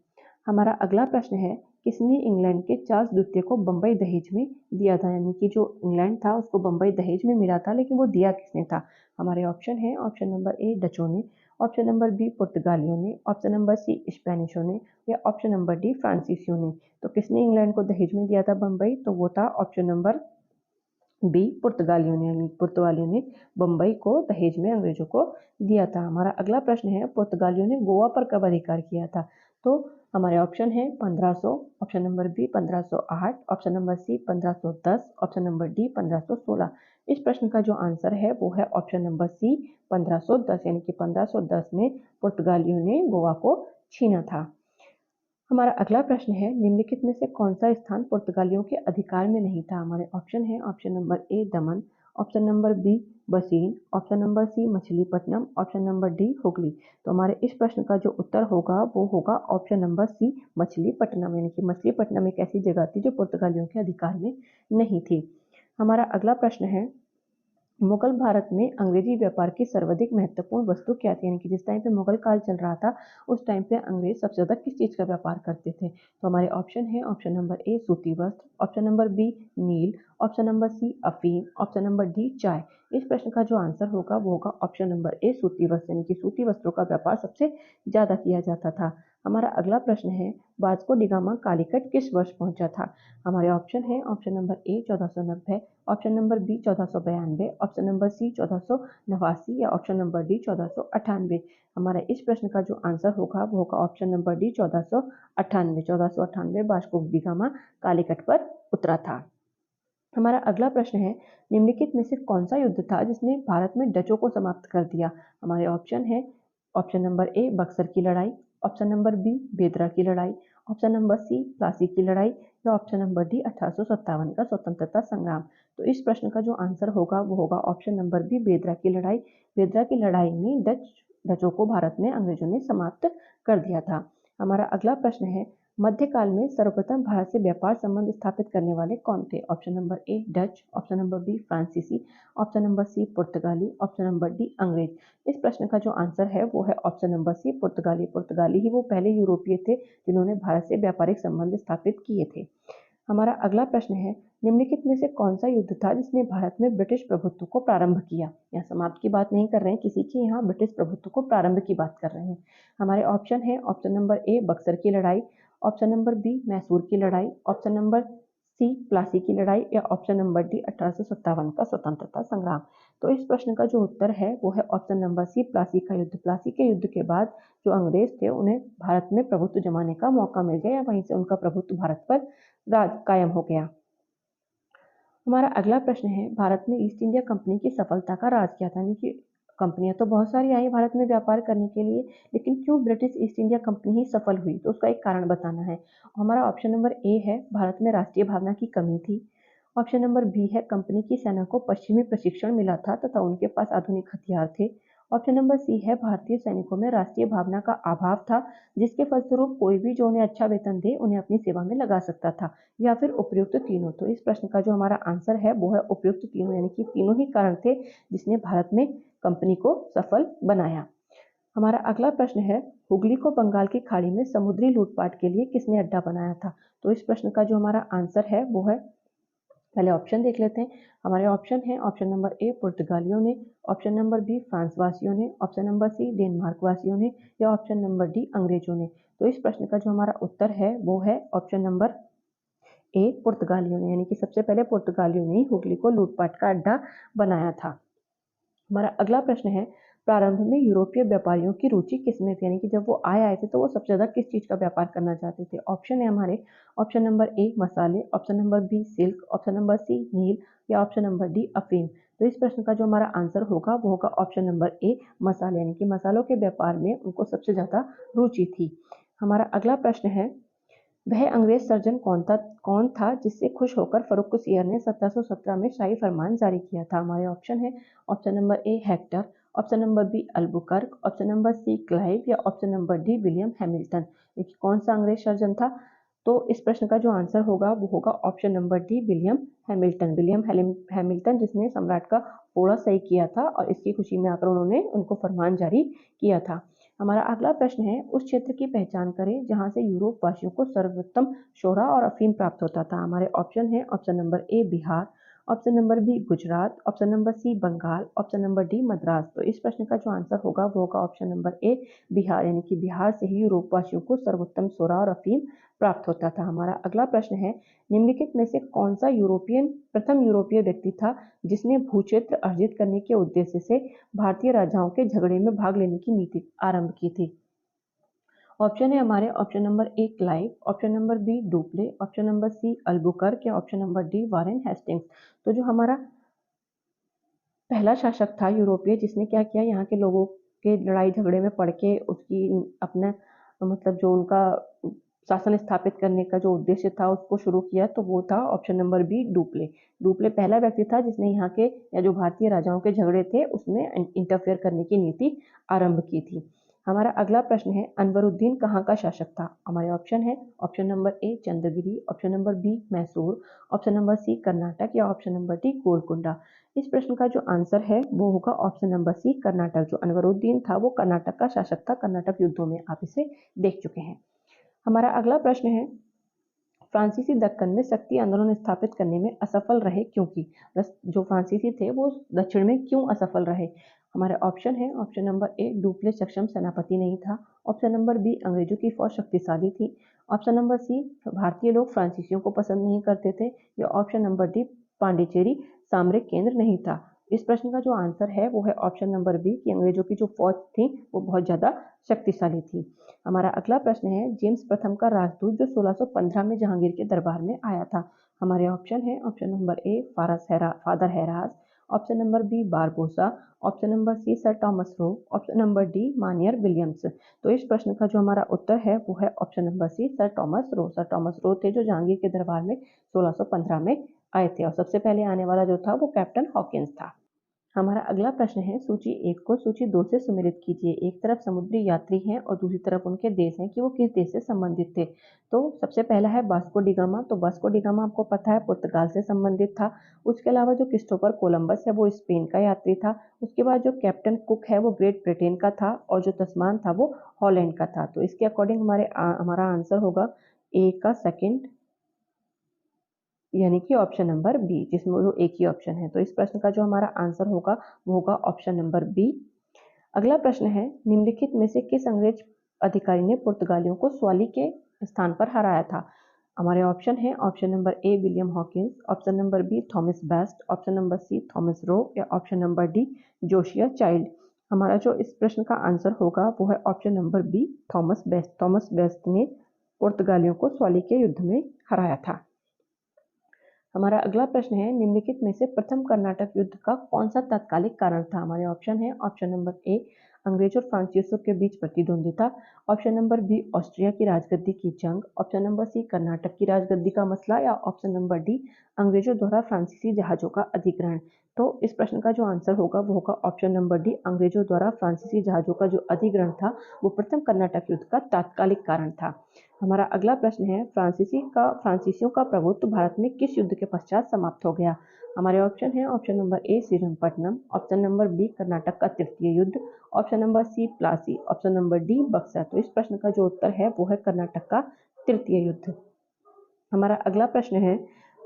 हमारा अगला प्रश्न है, किसने इंग्लैंड के चार्ल्स द्वितीय को बम्बई दहेज में दिया था? यानी कि जो इंग्लैंड था उसको बम्बई दहेज में मिला था, लेकिन वो दिया किसने था? हमारे ऑप्शन है, ऑप्शन नंबर ए डचों ने, ऑप्शन नंबर बी पुर्तगालियों ने, ऑप्शन नंबर सी स्पेनिशों ने या ऑप्शन नंबर डी फ्रांसीसियों ने। तो किसने इंग्लैंड को दहेज में दिया था बम्बई? तो वो था ऑप्शन नंबर बी पुर्तगालियों ने। पुर्तगालियों ने बम्बई को दहेज में अंग्रेजों को दिया था। हमारा अगला प्रश्न है, पुर्तगालियों ने गोवा पर कब अधिकार किया था? तो हमारे ऑप्शन है 1500, option number B 1508, option number C 1510, option number D 1516। इस प्रश्न का जो आंसर है वो है ऑप्शन नंबर सी 1510, यानी कि 1510 में पुर्तगालियों ने गोवा को छीना था। हमारा अगला प्रश्न है, निम्नलिखित में से कौन सा स्थान पुर्तगालियों के अधिकार में नहीं था। हमारे ऑप्शन है option number A Daman, option number B Bassein, option number C Machilipatnam, option number D Hooghly. तो हमारे इस प्रश्न का जो उत्तर होगा वो होगा ऑप्शन नंबर सी मछलीपट्टनम, यानी कि मछलीपट्टनम एक ऐसी जगह थी जो पुर्तगालियों के अधिकार में नहीं थी। हमारा अगला प्रश्न है, मुगल भारत में अंग्रेजी व्यापार की सर्वाधिक महत्वपूर्ण वस्तु क्या थी, यानी कि जिस टाइम पे मुगल काल चल रहा था उस टाइम पे अंग्रेज सबसे ज़्यादा किस चीज़ का व्यापार करते थे। तो हमारे ऑप्शन है ऑप्शन नंबर ए सूती वस्त्र, option number B Neil, option number सी अफीम, ऑप्शन नंबर डी चाय। इस प्रश्न का जो आंसर होगा वो होगा ऑप्शन नंबर ए सूती वस्त्र, यानी कि सूती वस्त्रों का व्यापार सबसे ज़्यादा किया जाता था। हमारा अगला प्रश्न है, वास्को डी गामा कालीकट किस वर्ष पहुंचा था। हमारे ऑप्शन है option number A 1490, option number B 1492, option number C 1489 या ऑप्शन नंबर डी 1498। हमारे इस प्रश्न का जो आंसर होगा वो होगा option number D 1498। 1498 Vasco da gamma Calicut पर उतरा था। हमारा अगला प्रश्न है, निम्नलिखित में से कौन सा युद्ध था जिसने भारत में डचों को समाप्त कर दिया। हमारे ऑप्शन है ऑप्शन नंबर ए बक्सर की लड़ाई, ऑप्शन नंबर बी बेदरा की लड़ाई, ऑप्शन नंबर सी प्लासी की लड़ाई या ऑप्शन नंबर डी 1857 का स्वतंत्रता संग्राम। तो इस प्रश्न का जो आंसर होगा वो होगा ऑप्शन नंबर बी बेदरा की लड़ाई। बेदरा की लड़ाई में डचों को भारत में अंग्रेजों ने समाप्त कर दिया था। हमारा अगला प्रश्न है, मध्यकाल में सर्वप्रथम भारत से व्यापार संबंध स्थापित करने वाले कौन थे। Option number A Dutch, option number B फ्रांसीसी, ऑप्शन नंबर सी पुर्तगाली, ऑप्शन नंबर डी अंग्रेज। इस प्रश्न का जो आंसर है वो है ऑप्शन नंबर सी पुर्तगाली। पुर्तगाली ही वो पहले यूरोपीय थे जिन्होंने भारत से व्यापारिक संबंध स्थापित किए थे। हमारा अगला प्रश्न है, निम्नलिखित में से कौन सा युद्ध था जिसने भारत में ब्रिटिश प्रभुत्व को प्रारंभ किया। यहाँ समाप्त की बात नहीं कर रहे हैं किसी की, यहाँ ब्रिटिश प्रभुत्व को प्रारंभ की बात कर रहे हैं। हमारे ऑप्शन है ऑप्शन नंबर ए बक्सर की लड़ाई, ऑप्शन नंबर बी मैसूर की लड़ाई, ऑप्शन नंबर सी प्लासी की लड़ाई या ऑप्शन नंबर डी 1857 का स्वतंत्रता संग्राम। तो इस प्रश्न का जो उत्तर है वो है ऑप्शन नंबर सी प्लासी का युद्ध। प्लासी के युद्ध के बाद जो अंग्रेज थे उन्हें भारत में प्रभुत्व जमाने का मौका मिल गया, या वहीं से उनका प्रभुत्व भारत पर राज कायम हो गया। हमारा अगला प्रश्न है, भारत में ईस्ट इंडिया कंपनी की सफलता का राज क्या था। यानी कि कंपनियां तो बहुत सारी आई भारत में व्यापार करने के लिए, लेकिन क्यों ब्रिटिश ईस्ट इंडिया कंपनी ही सफल हुई, तो उसका एक कारण बताना है। हमारा ऑप्शन नंबर ए है भारत में राष्ट्रीय भावना की कमी थी, ऑप्शन नंबर बी है कंपनी की सेना को पश्चिमी प्रशिक्षण मिला था तथा उनके पास आधुनिक हथियार थे, ऑप्शन नंबर सी है भारतीय सैनिकों में राष्ट्रीय भावना का अभाव था जिसके फलस्वरूप कोई भी जो उन्हें अच्छा वेतन दे उन्हें अपनी सेवा में लगा सकता था, या फिर उपयुक्त तीनों। तो इस प्रश्न का जो हमारा आंसर है वो है उपयुक्त तीनों, यानी कि तीनों ही कारण थे जिसने भारत में कंपनी को सफल बनाया। हमारा अगला प्रश्न है, हुगली को बंगाल की खाड़ी में समुद्री लूटपाट के लिए किसने अड्डा बनाया था। तो इस प्रश्न का जो हमारा आंसर है वो है, पहले ऑप्शन देख लेते हैं। हमारे ऑप्शन है ऑप्शन नंबर ए पुर्तगालियों ने, ऑप्शन नंबर बी फ्रांस वासियों ने, ऑप्शन नंबर सी डेनमार्क वासियों ने या ऑप्शन नंबर डी अंग्रेजों ने। तो इस प्रश्न का जो हमारा उत्तर है वो है ऑप्शन नंबर ए पुर्तगालियों ने, यानी कि सबसे पहले पुर्तगालियों ने हुगली को लूटपाट का अड्डा बनाया था। हमारा अगला प्रश्न है, प्रारंभ में यूरोपीय व्यापारियों की रुचि किसमें थी, यानी कि जब वो आए थे तो वो सबसे ज्यादा किस चीज का व्यापार करना चाहते थे। ऑप्शन है हमारे ऑप्शन नंबर ए मसाले, option number B silk, option number C नील या ऑप्शन नंबर डी अफीम। तो इस प्रश्न का जो हमारा आंसर होगा वो होगा ऑप्शन नंबर ए मसाले, यानी कि मसालों के व्यापार में उनको सबसे ज्यादा रुचि थी। हमारा अगला प्रश्न है, वह अंग्रेज सर्जन कौन था जिससे खुश होकर फर्रुखसियर ने 1717 में शाही फरमान जारी किया था। हमारे ऑप्शन है option number A Hector, option number B Albuquerque, option number C Clive या option number D William Hamilton. देखिए कौन सा अंग्रेज सर्जन था, तो इस प्रश्न का जो आंसर होगा वो होगा option number D William Hamilton. William Hamilton जिसने सम्राट का घोड़ा सही किया था और इसकी खुशी में आकर उन्होंने उनको फरमान जारी किया था। हमारा अगला प्रश्न है, उस क्षेत्र की पहचान करें जहां से यूरोप वासियों को सर्वोत्तम शोरा और अफीम प्राप्त होता था। हमारे ऑप्शन है option number A Bihar, option number B Gujarat, option number C Bengal, option number D Madras. तो इस प्रश्न का जो आंसर होगा वो होगा ऑप्शन नंबर ए बिहार, यानी कि बिहार से ही यूरोप वासियों को सर्वोत्तम शोरा और अफीम प्राप्त होता था। हमारा अगला प्रश्न है, निम्नलिखित में से कौन सा प्रथम यूरोपीय व्यक्ति था जिसने भूक्षेत्र अर्जित करने के उद्देश्य से भारतीय राजाओं के झगड़े में भाग लेने की नीति आरंभ की थी। ऑप्शन है हमारे option number A Clive, option number B Dupleix, option number C Albuquerque या option number D Warren Hastings. तो जो हमारा पहला शासक था यूरोपीय जिसने क्या किया, यहाँ के लोगों के लड़ाई झगड़े में पड़ के उसकी अपना मतलब जो उनका शासन स्थापित करने का जो उद्देश्य था उसको शुरू किया, तो वो था option number B Dupleix. Dupleix पहला व्यक्ति था जिसने यहाँ के या जो भारतीय राजाओं के झगड़े थे उसमें इंटरफेयर करने की नीति आरंभ की थी। हमारा अगला प्रश्न है अनवरुद्दीन कहाँ का शासक था। हमारे ऑप्शन है option number A Chandragiri, option number B Mysore, option number C Karnataka या ऑप्शन नंबर डी गोलकुंडा। इस प्रश्न का जो आंसर है वो होगा ऑप्शन नंबर सी कर्नाटक। जो अनवरुद्दीन था वो कर्नाटक का शासक था। कर्नाटक युद्धों में आप इसे देख चुके हैं। हमारा अगला प्रश्न है फ्रांसीसी दक्कन में शक्ति आंदोलन स्थापित करने में असफल रहे क्योंकि। जो फ्रांसीसी थे वो दक्षिण में क्यों असफल रहे। हमारे ऑप्शन है ऑप्शन नंबर ए डुप्ले सक्षम सेनापति नहीं था, ऑप्शन नंबर बी अंग्रेजों की फौज शक्तिशाली थी, ऑप्शन नंबर सी भारतीय लोग फ्रांसीसियों को पसंद नहीं करते थे, या ऑप्शन नंबर डी पांडिचेरी सामरिक केंद्र नहीं था। इस प्रश्न का जो आंसर है वो है ऑप्शन नंबर बी कि अंग्रेजों की जो फौज थी वो बहुत ज्यादा शक्तिशाली थी। हमारा अगला प्रश्न है जेम्स प्रथम का राजदूत जो 1615 में जहांगीर के दरबार में आया था। हमारे ऑप्शन है option number A Father Heras, option number B Barbosa, option number C sir Thomas Roe, option number D Monier Williams. तो इस प्रश्न का जो हमारा उत्तर है वो है option number C sir Thomas Roe. Sir Thomas Roe थे जो जहांगीर के दरबार में 1615 में आए थे, और सबसे पहले आने वाला जो था वो कैप्टन हॉकिंस था। हमारा अगला प्रश्न है सूची 1 को सूची 2 से सुमेलित कीजिए। एक तरफ समुद्री यात्री हैं और दूसरी तरफ उनके देश हैं कि वो किस देश से संबंधित थे। तो सबसे पहला है वास्को डी गामा। तो वास्को डी गामा आपको पता है पुर्तगाल से संबंधित था। उसके अलावा जो क्रिस्टोफर कोलंबस है वो स्पेन का यात्री था। उसके बाद जो कैप्टन कुक है वो ग्रेट ब्रिटेन का था, और जो तस्मान था वो हॉलैंड का था। तो इसके अकॉर्डिंग हमारा आंसर होगा ए का सेकेंड, यानी कि ऑप्शन नंबर बी, जिसमें वो एक ही ऑप्शन है। तो इस प्रश्न का जो हमारा आंसर होगा वो होगा ऑप्शन नंबर बी। अगला प्रश्न है निम्नलिखित में से किस अंग्रेज अधिकारी ने पुर्तगालियों को स्वाली के स्थान पर हराया था। हमारे ऑप्शन है option number A William Hawkins, option number B Thomas Best, option number C Thomas Roe, या option number D Josiah Child. हमारा जो इस प्रश्न का आंसर होगा वो है option number B Thomas Best. Thomas Best ने पुर्तगालियों को स्वाली के युद्ध में हराया था। हमारा अगला प्रश्न है निम्नलिखित में से प्रथम कर्नाटक युद्ध का कौन सा तात्कालिक कारण था। हमारे ऑप्शन है ऑप्शन नंबर ए अंग्रेज और फ्रांसीसियों के बीच प्रतिद्वंदिता, ऑप्शन नंबर बी ऑस्ट्रिया की राजगद्दी की जंग, ऑप्शन नंबर सी कर्नाटक की राजगद्दी का मसला, या ऑप्शन नंबर डी अंग्रेजों द्वारा फ्रांसीसी जहाजों का अधिग्रहण। तो इस प्रश्न का जो आंसर होगा वो होगा ऑप्शन नंबर डी अंग्रेजों द्वारा फ्रांसीसी जहाजों का जो अधिग्रहण था वो प्रथम कर्नाटक युद्ध का तात्कालिक कारण था। हमारा अगला प्रश्न है फ्रांसीसियों का प्रभुत्व भारत में किस युद्ध के पश्चात समाप्त हो गया। हमारे ऑप्शन है option number A Srirangapatnam, option number B Karnataka का तृतीय युद्ध, option number C Plassey, option number D Buxar. तो इस प्रश्न का जो उत्तर है वो है कर्नाटक का तृतीय युद्ध। हमारा अगला प्रश्न है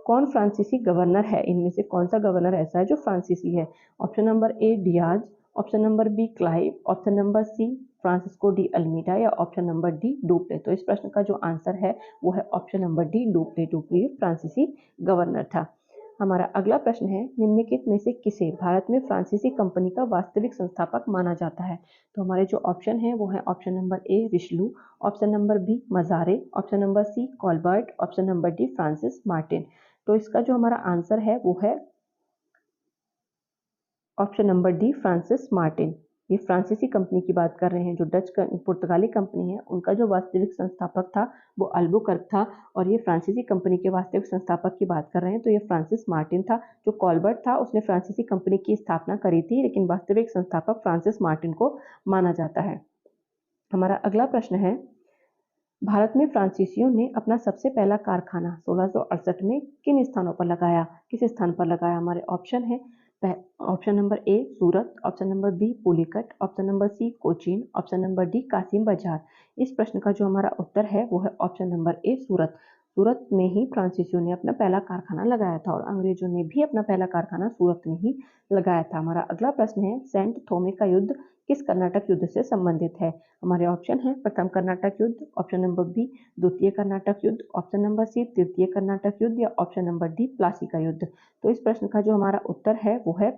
कौन फ्रांसीसी गवर्नर है। इनमें से कौन सा गवर्नर ऐसा है जो फ्रांसीसी है। Option number A Dias, option number B Clive, option number C Francisco de Almeida, या ऑप्शन नंबर डी डुप्ले। तो इस प्रश्न का जो आंसर है वो है option number D Dupleix. Dupleix फ्रांसीसी गवर्नर था। हमारा अगला प्रश्न है निम्नलिखित में से किसे भारत में फ्रांसीसी कंपनी का वास्तविक संस्थापक माना जाता है। तो हमारे जो ऑप्शन है वो है option number A Richelieu, option number B Mazarin, option number C Colbert, option number D Francis Martin. तो इसका जो हमारा आंसर है वो है option number D Francis Martin. ये फ्रांसीसी कंपनी की बात कर रहे हैं। जो पुर्तगाली कंपनी है उनका जो वास्तविक संस्थापक था वो अल्बुकर्क था, और ये फ्रांसीसी कंपनी के वास्तविक संस्थापक की बात कर रहे हैं तो ये फ्रांसिस मार्टिन था। जो कॉलबर्ट था उसने फ्रांसीसी कंपनी की स्थापना करी थी, लेकिन वास्तविक संस्थापक फ्रांसिस मार्टिन को माना जाता है। हमारा अगला प्रश्न है भारत में फ्रांसीसियों ने अपना सबसे पहला कारखाना 1668 में किन स्थानों पर लगाया, किस स्थान पर लगाया। हमारे ऑप्शन है option number A Surat, option number B Pulicat, option number C Cochin, option number D Kasim Bazar. इस प्रश्न का जो हमारा उत्तर है वो है ऑप्शन नंबर ए सूरत। सूरत में ही फ्रांसीसियों ने अपना पहला कारखाना लगाया था, और अंग्रेजों ने भी अपना पहला कारखाना सूरत में ही लगाया था। हमारा अगला प्रश्न है सेंट थोमे का युद्ध किस कर्नाटक युद्ध से संबंधित है। हमारे ऑप्शन है प्रथम कर्नाटक युद्ध, ऑप्शन नंबर बी द्वितीय कर्नाटक युद्ध, ऑप्शन नंबर सी तृतीय कर्नाटक युद्ध, या ऑप्शन नंबर डी प्लासी का युद्ध। तो इस प्रश्न का जो हमारा उत्तर है वो है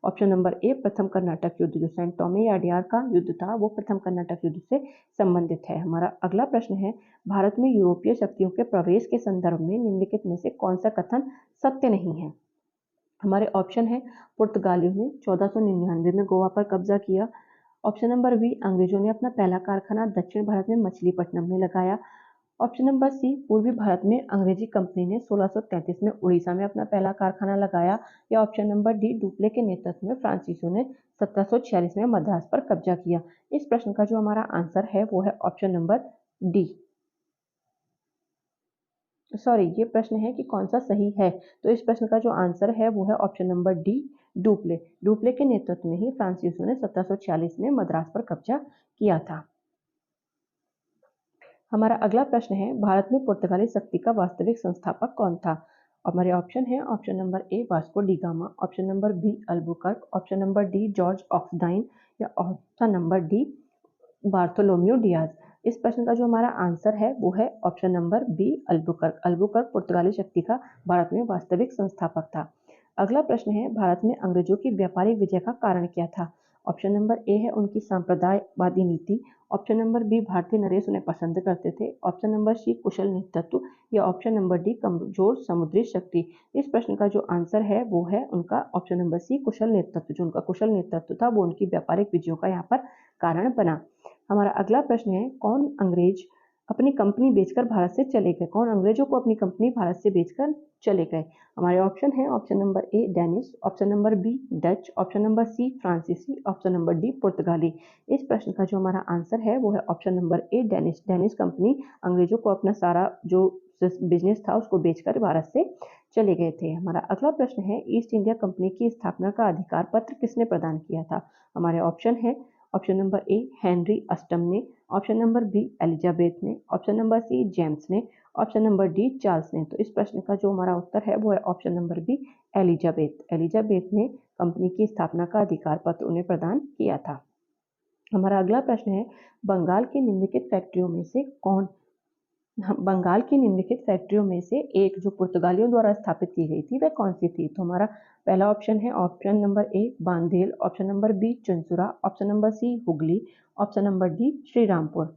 ऑप्शन नंबर ए प्रथम कर्नाटक युद्ध, जो सेंट टॉमे या अडयार का युद्ध था वो प्रथम कर्नाटक युद्ध से संबंधित है। हमारा अगला प्रश्न है, भारत में यूरोपीय शक्तियों के प्रवेश के संदर्भ में निम्नलिखित में से कौन सा कथन सत्य नहीं है। हमारे ऑप्शन है, पुर्तगालियों ने 1499 में गोवा पर कब्जा किया। ऑप्शन नंबर बी, अंग्रेजों ने अपना पहला कारखाना दक्षिण भारत में मछलीपट्टनम में लगाया। ऑप्शन नंबर सी, पूर्वी भारत में अंग्रेजी कंपनी ने 1633 में उड़ीसा में अपना पहला कारखाना लगाया। या ऑप्शन नंबर डी, डुप्ले के नेतृत्व में फ्रांसीसियों ने 1746 में मद्रास पर कब्जा किया। इस प्रश्न का जो हमारा आंसर है वो है ऑप्शन नंबर डी। सॉरी, ये प्रश्न है कि कौन सा सही है, तो इस प्रश्न का जो आंसर है वो है option number D, Dupleix. Dupleix के नेतृत्व में ही फ्रांसीसियों ने 1746 में मद्रास पर कब्जा किया था। हमारा अगला प्रश्न है, भारत में पुर्तगाली शक्ति का वास्तविक संस्थापक कौन था। हमारे ऑप्शन है, option number A Vasco da Gama, option number B Albuquerque, option number D George Oxenden, या option number D Bartholomew Dias. इस प्रश्न का जो हमारा आंसर है वो है option number B Albuquerque. Albuquerque पुर्तगाली शक्ति का भारत में वास्तविक संस्थापक था। अगला प्रश्न है, भारत में अंग्रेजों की व्यापारिक विजय का कारण क्या था। ऑप्शन नंबर ए है उनकी सांप्रदायवादी नीति, ऑप्शन नंबर बी भारतीय नरेश उन्हें पसंद करते थे, ऑप्शन नंबर सी कुशल नेतृत्व, या ऑप्शन नंबर डी कमजोर समुद्री शक्ति। इस प्रश्न का जो आंसर है वो है उनका ऑप्शन नंबर सी कुशल नेतृत्व। जो उनका कुशल नेतृत्व था वो उनकी व्यापारिक विजयों का यहाँ पर कारण बना। हमारा अगला प्रश्न है, कौन अंग्रेज अपनी कंपनी बेचकर भारत से चले गए। कौन अंग्रेजों को अपनी कंपनी भारत से बेचकर चले गए। हमारे ऑप्शन है, option number A Danish, option number B Dutch, option number C फ्रांसीसी, ऑप्शन नंबर डी पुर्तगाली। इस प्रश्न का जो हमारा आंसर है वो है option number A Danish. Danish company अंग्रेजों को अपना सारा जो बिजनेस था उसको बेचकर भारत से चले गए थे। हमारा अगला प्रश्न है, ईस्ट इंडिया कंपनी की स्थापना का अधिकार पत्र किसने प्रदान किया था। हमारे ऑप्शन है, ऑप्शन नंबर ए हेनरी अष्टम ने, ऑप्शन नंबर बी एलिजाबेथ ने, ऑप्शन नंबर सी जेम्स ने, ऑप्शन नंबर डी चार्ल्स ने। तो इस प्रश्न का जो हमारा उत्तर है वो है option number B Elizabeth. Elizabeth ने कंपनी की स्थापना का अधिकार पत्र उन्हें प्रदान किया था। हमारा अगला प्रश्न है, बंगाल की निम्नलिखित फैक्ट्रियों में से कौन बंगाल की निम्नलिखित फैक्ट्रियों में से एक जो पुर्तगालियों द्वारा स्थापित की गई थी वह कौन सी थी। तो हमारा पहला ऑप्शन है, option number A Bandel, option number B Chinsurah, option number C Hooghly, option number D Srirampur.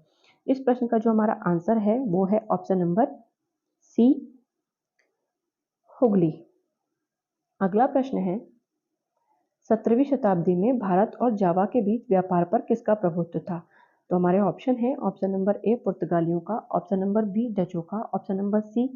इस प्रश्न का जो हमारा आंसर है वो है ऑप्शन नंबर सी हुगली। अगला प्रश्न है, 17वीं शताब्दी में भारत और जावा के बीच व्यापार पर किसका प्रभुत्व था। तो हमारे ऑप्शन है, ऑप्शन नंबर ए पुर्तगालियों का, ऑप्शन नंबर बी डचों का, ऑप्शन नंबर सी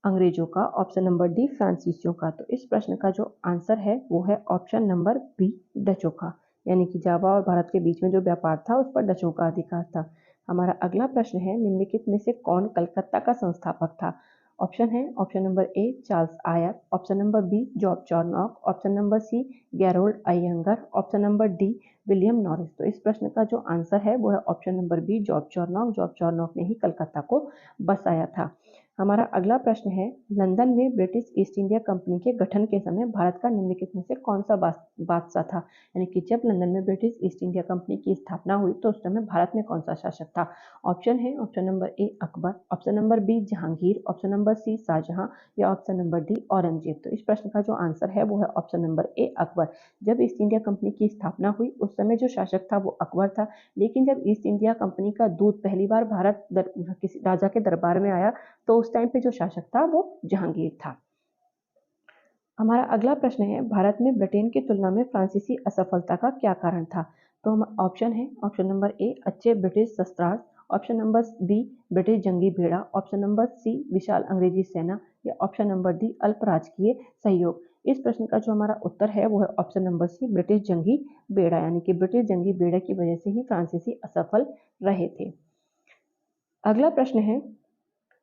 अंग्रेजों का, ऑप्शन नंबर डी फ्रांसीसियों का। तो इस प्रश्न का जो आंसर है वो है ऑप्शन नंबर बी डचों का, यानी कि जावा और भारत के बीच में जो व्यापार था उस पर डचों का अधिकार था। हमारा अगला प्रश्न है, निम्नलिखित में से कौन कलकत्ता का संस्थापक था। ऑप्शन है, option number A Charles Eyre, option number B Job Charnock, option number C Gerald Aungier, option number D William Norris. तो इस प्रश्न का जो आंसर है वो है option number B Job Charnock. Job Charnock ने ही कलकत्ता को बसाया था। हमारा अगला प्रश्न है, लंदन में ब्रिटिश ईस्ट इंडिया कंपनी के गठन के समय भारत का निम्नलिखित में से कौन सा बादशाह था। यानी कि जब लंदन में ब्रिटिश ईस्ट इंडिया कंपनी की स्थापना हुई तो उस समय भारत में कौन सा शासक था। ऑप्शन है, option number A Akbar, option number B Jahangir, option number C Shahjahan, या ऑप्शन नंबर डी औरंगजेब। तो इस प्रश्न का जो आंसर है वो है ऑप्शन नंबर ए अकबर। जब ईस्ट इंडिया कंपनी की स्थापना हुई उस समय जो शासक था वो अकबर था, लेकिन जब ईस्ट इंडिया कंपनी का दूत पहली बार भारत किसी राजा के दरबार में आया तो उस टाइम पे जो शासक था वो जहांगीर था। हमारा अगला प्रश्न है, भारत में ब्रिटेन की तुलना में फ्रांसीसी असफलता का क्या कारण था। तो हम ऑप्शन है, ऑप्शन नंबर ए अच्छे ब्रिटिश शस्त्रास्त्र, ऑप्शन नंबर बी ब्रिटिश जंगी बेड़ा, ऑप्शन नंबर सी विशाल अंग्रेजी सेना, या ऑप्शन नंबर डी अल्प राजकीय सहयोग। इस प्रश्न का जो हमारा उत्तर है वो है ऑप्शन नंबर सी ब्रिटिश जंगी बेड़ा, यानी कि ब्रिटिश जंगी बेड़ा की वजह से ही फ्रांसीसी असफल रहे थे। अगला प्रश्न है,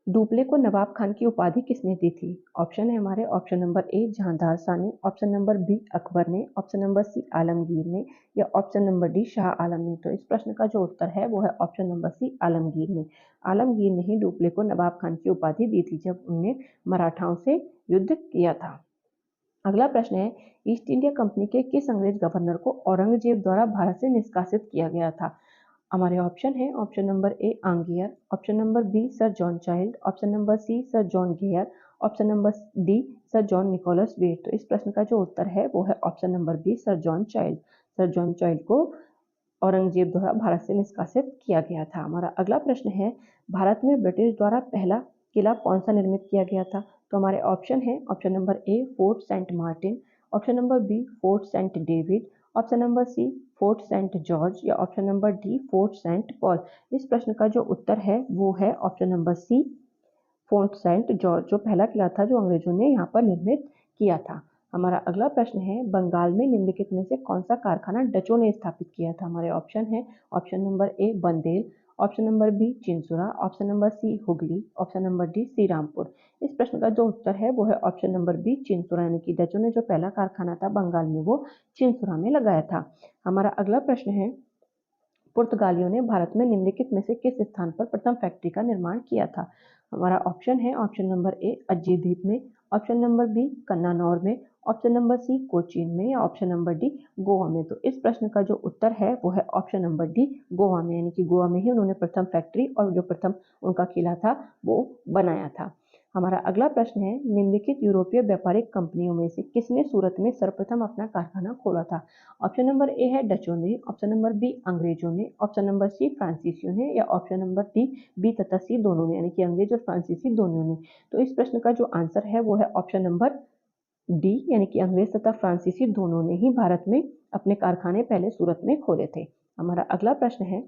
डुप्ले को नवाब खान की उपाधि किसने दी थी। ऑप्शन है हमारे, ऑप्शन नंबर ए जहांदार शाह ने, ऑप्शन नंबर बी अकबर ने, ऑप्शन नंबर सी आलमगीर ने, या option number D Shah Alam ने। तो इस प्रश्न का जो उत्तर है वो है ऑप्शन नंबर सी आलमगीर ने। आलमगीर ने ही डुप्ले को नवाब खान की उपाधि दी थी जब उन्होंने मराठाओं से युद्ध किया था। अगला प्रश्न है, ईस्ट इंडिया कंपनी के किस अंग्रेज गवर्नर को औरंगजेब द्वारा भारत से निष्कासित किया गया था। हमारे ऑप्शन है, option number A Aungier, option number B Sir John Child, option number C Sir John Gayer, option number D Sir John Nicholas Waite. तो इस प्रश्न का जो उत्तर है वो है option number B Sir John Child. Sir John Child को औरंगजेब द्वारा भारत से निष्कासित किया गया था। हमारा अगला प्रश्न है, भारत में ब्रिटिश द्वारा पहला किला कौन सा निर्मित किया गया था? तो हमारे ऑप्शन है, option number A Fort Saint Martin, option number B Fort Saint David, option number C Fort Saint George या option number D Fort Saint Paul. इस प्रश्न का जो उत्तर है वो है option number C Fort Saint George, जो पहला किला था जो अंग्रेजों ने यहाँ पर निर्मित किया था। हमारा अगला प्रश्न है, बंगाल में निम्नलिखित में से कौन सा कारखाना डचों ने स्थापित किया था? हमारे ऑप्शन है, option number A Bandel, option number B Chinsurah, option number C Hooghly, option number D Srirampur. इस प्रश्न का जो उत्तर है वो है ऑप्शन नंबर बी चिंसुरा, यानी कि डचों ने जो पहला कारखाना था बंगाल में वो चिंसुरा में लगाया था। हमारा अगला प्रश्न है, पुर्तगालियों ने भारत में निम्नलिखित में से किस स्थान पर प्रथम फैक्ट्री का निर्माण किया था? हमारा ऑप्शन है, ऑप्शन नंबर ए अज्जी द्वीप में, ऑप्शन नंबर बी कन्नानौर में, ऑप्शन नंबर सी कोचीन में या ऑप्शन नंबर डी गोवा में। तो इस प्रश्न का जो उत्तर है वो है ऑप्शन नंबर डी गोवा में, यानी कि गोवा में ही उन्होंने प्रथम फैक्ट्री और जो प्रथम उनका किला था वो बनाया था। हमारा अगला प्रश्न है, निम्नलिखित यूरोपीय व्यापारिक कंपनियों में से किसने सूरत में सर्वप्रथम अपना कारखाना खोला था? ऑप्शन नंबर ए है डचों ने, ऑप्शन नंबर बी अंग्रेजों ने, ऑप्शन नंबर सी फ्रांसीसियों ने या ऑप्शन नंबर डी बी तथा सी दोनों ने, यानी कि अंग्रेज और फ्रांसीसी दोनों ने। तो इस प्रश्न का जो आंसर है वो है ऑप्शन नंबर डी, यानी कि अंग्रेज तथा फ्रांसीसी दोनों ने ही भारत में अपने कारखाने पहले सूरत में खोले थे। हमारा अगला प्रश्न है,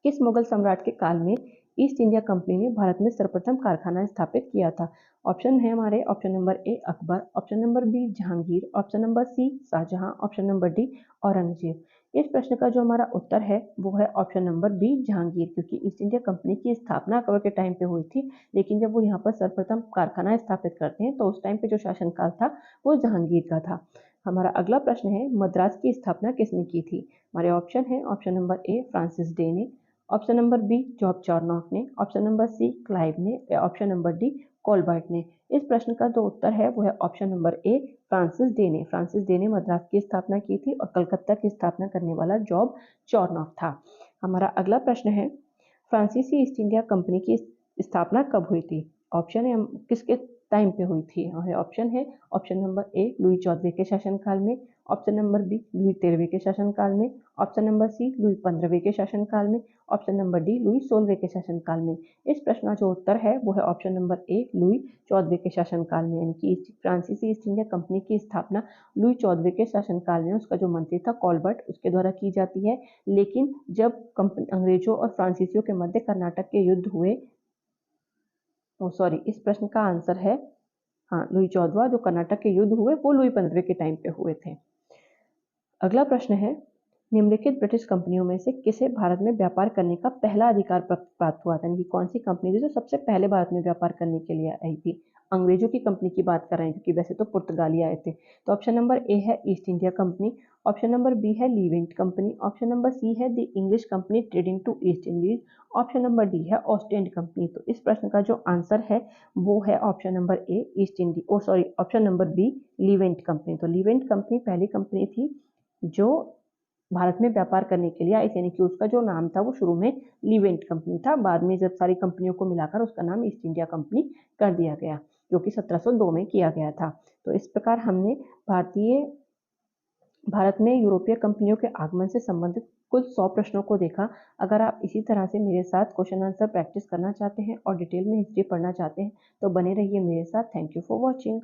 किस मुगल सम्राट के काल में ईस्ट इंडिया कंपनी ने भारत में सर्वप्रथम कारखाना स्थापित किया था? ऑप्शन है हमारे, option number A Akbar, option number B Jahangir, option number C Shahjahan, option number D Aurangzeb. इस प्रश्न का जो हमारा उत्तर है वो है ऑप्शन नंबर बी जहांगीर, क्योंकि ईस्ट इंडिया कंपनी की स्थापना अकबर के टाइम पे हुई थी, लेकिन जब वो यहाँ पर सर्वप्रथम कारखाना स्थापित करते हैं तो उस टाइम पे जो शासनकाल था वो जहांगीर का था। हमारा अगला प्रश्न है, मद्रास की स्थापना किसने की थी? हमारे ऑप्शन है, option number A Francis Day ने, option number B Job Charnock ने, ऑप्शन नंबर सी क्लाइव ने या ऑप्शन नंबर डी कोलबर्ट ने। इस प्रश्न का जो उत्तर है वो है option number A Francis Day ने। फ्रांसिस डे ने मद्रास की स्थापना की थी और कलकत्ता की स्थापना करने वाला जॉब चार्नॉक था। हमारा अगला प्रश्न है, फ्रांसीसी ईस्ट इंडिया कंपनी की स्थापना कब हुई थी? ऑप्शन है किसके टाइम पे हुई थी? ऑप्शन है, ऑप्शन नंबर ए लुई 14वें के शासनकाल में, ऑप्शन नंबर बी लुई 13वें के शासनकाल में, ऑप्शन नंबर सी लुई 15वें के शासनकाल में, ऑप्शन नंबर डी लुई 16वें के शासनकाल में। इस प्रश्न का जो उत्तर है वो है ऑप्शन नंबर ए लुई 14वें के शासनकाल में, यानी कि फ्रांसीसी ईस्ट इंडिया कंपनी की स्थापना लुई 14वें के शासनकाल में उसका जो मंत्री था कॉलबर्ट उसके द्वारा की जाती है। लेकिन जब अंग्रेजों और फ्रांसीसियों के मध्य कर्नाटक के युद्ध हुए, सॉरी, इस प्रश्न का आंसर है हाँ लुई 14वां, जो कर्नाटक के युद्ध हुए वो लुई 15वें के टाइम पे हुए थे। अगला प्रश्न है, निम्नलिखित ब्रिटिश कंपनियों में से किसे भारत में व्यापार करने का पहला अधिकार प्राप्त हुआ था? यानी कि कौन सी कंपनी थी जो सबसे पहले भारत में व्यापार करने के लिए आई थी? अंग्रेजों की कंपनी की बात कर रहे हैं, क्योंकि वैसे तो पुर्तगाली आए थे। तो ऑप्शन नंबर ए है East India Company, option number B है Levant Company, option number C है the English Company trading to East Indies, option number D है ऑस्टेंड कंपनी। तो इस प्रश्न का जो आंसर है वो है option number A East India, sorry, option number B Levant Company. तो लीवेंट कंपनी पहली कंपनी थी जो भारत में व्यापार करने के लिए आई थी, यानी कि उसका जो नाम था वो शुरू में लीवेंट कंपनी था, बाद में जब सारी कंपनियों को मिलाकर उसका नाम ईस्ट इंडिया कंपनी कर दिया गया, जो कि 1702 में किया गया था। तो इस प्रकार हमने भारत में यूरोपीय कंपनियों के आगमन से संबंधित कुल 100 प्रश्नों को देखा। अगर आप इसी तरह से मेरे साथ क्वेश्चन आंसर प्रैक्टिस करना चाहते हैं और डिटेल में हिस्ट्री पढ़ना चाहते हैं तो बने रहिए मेरे साथ। Thank you for watching.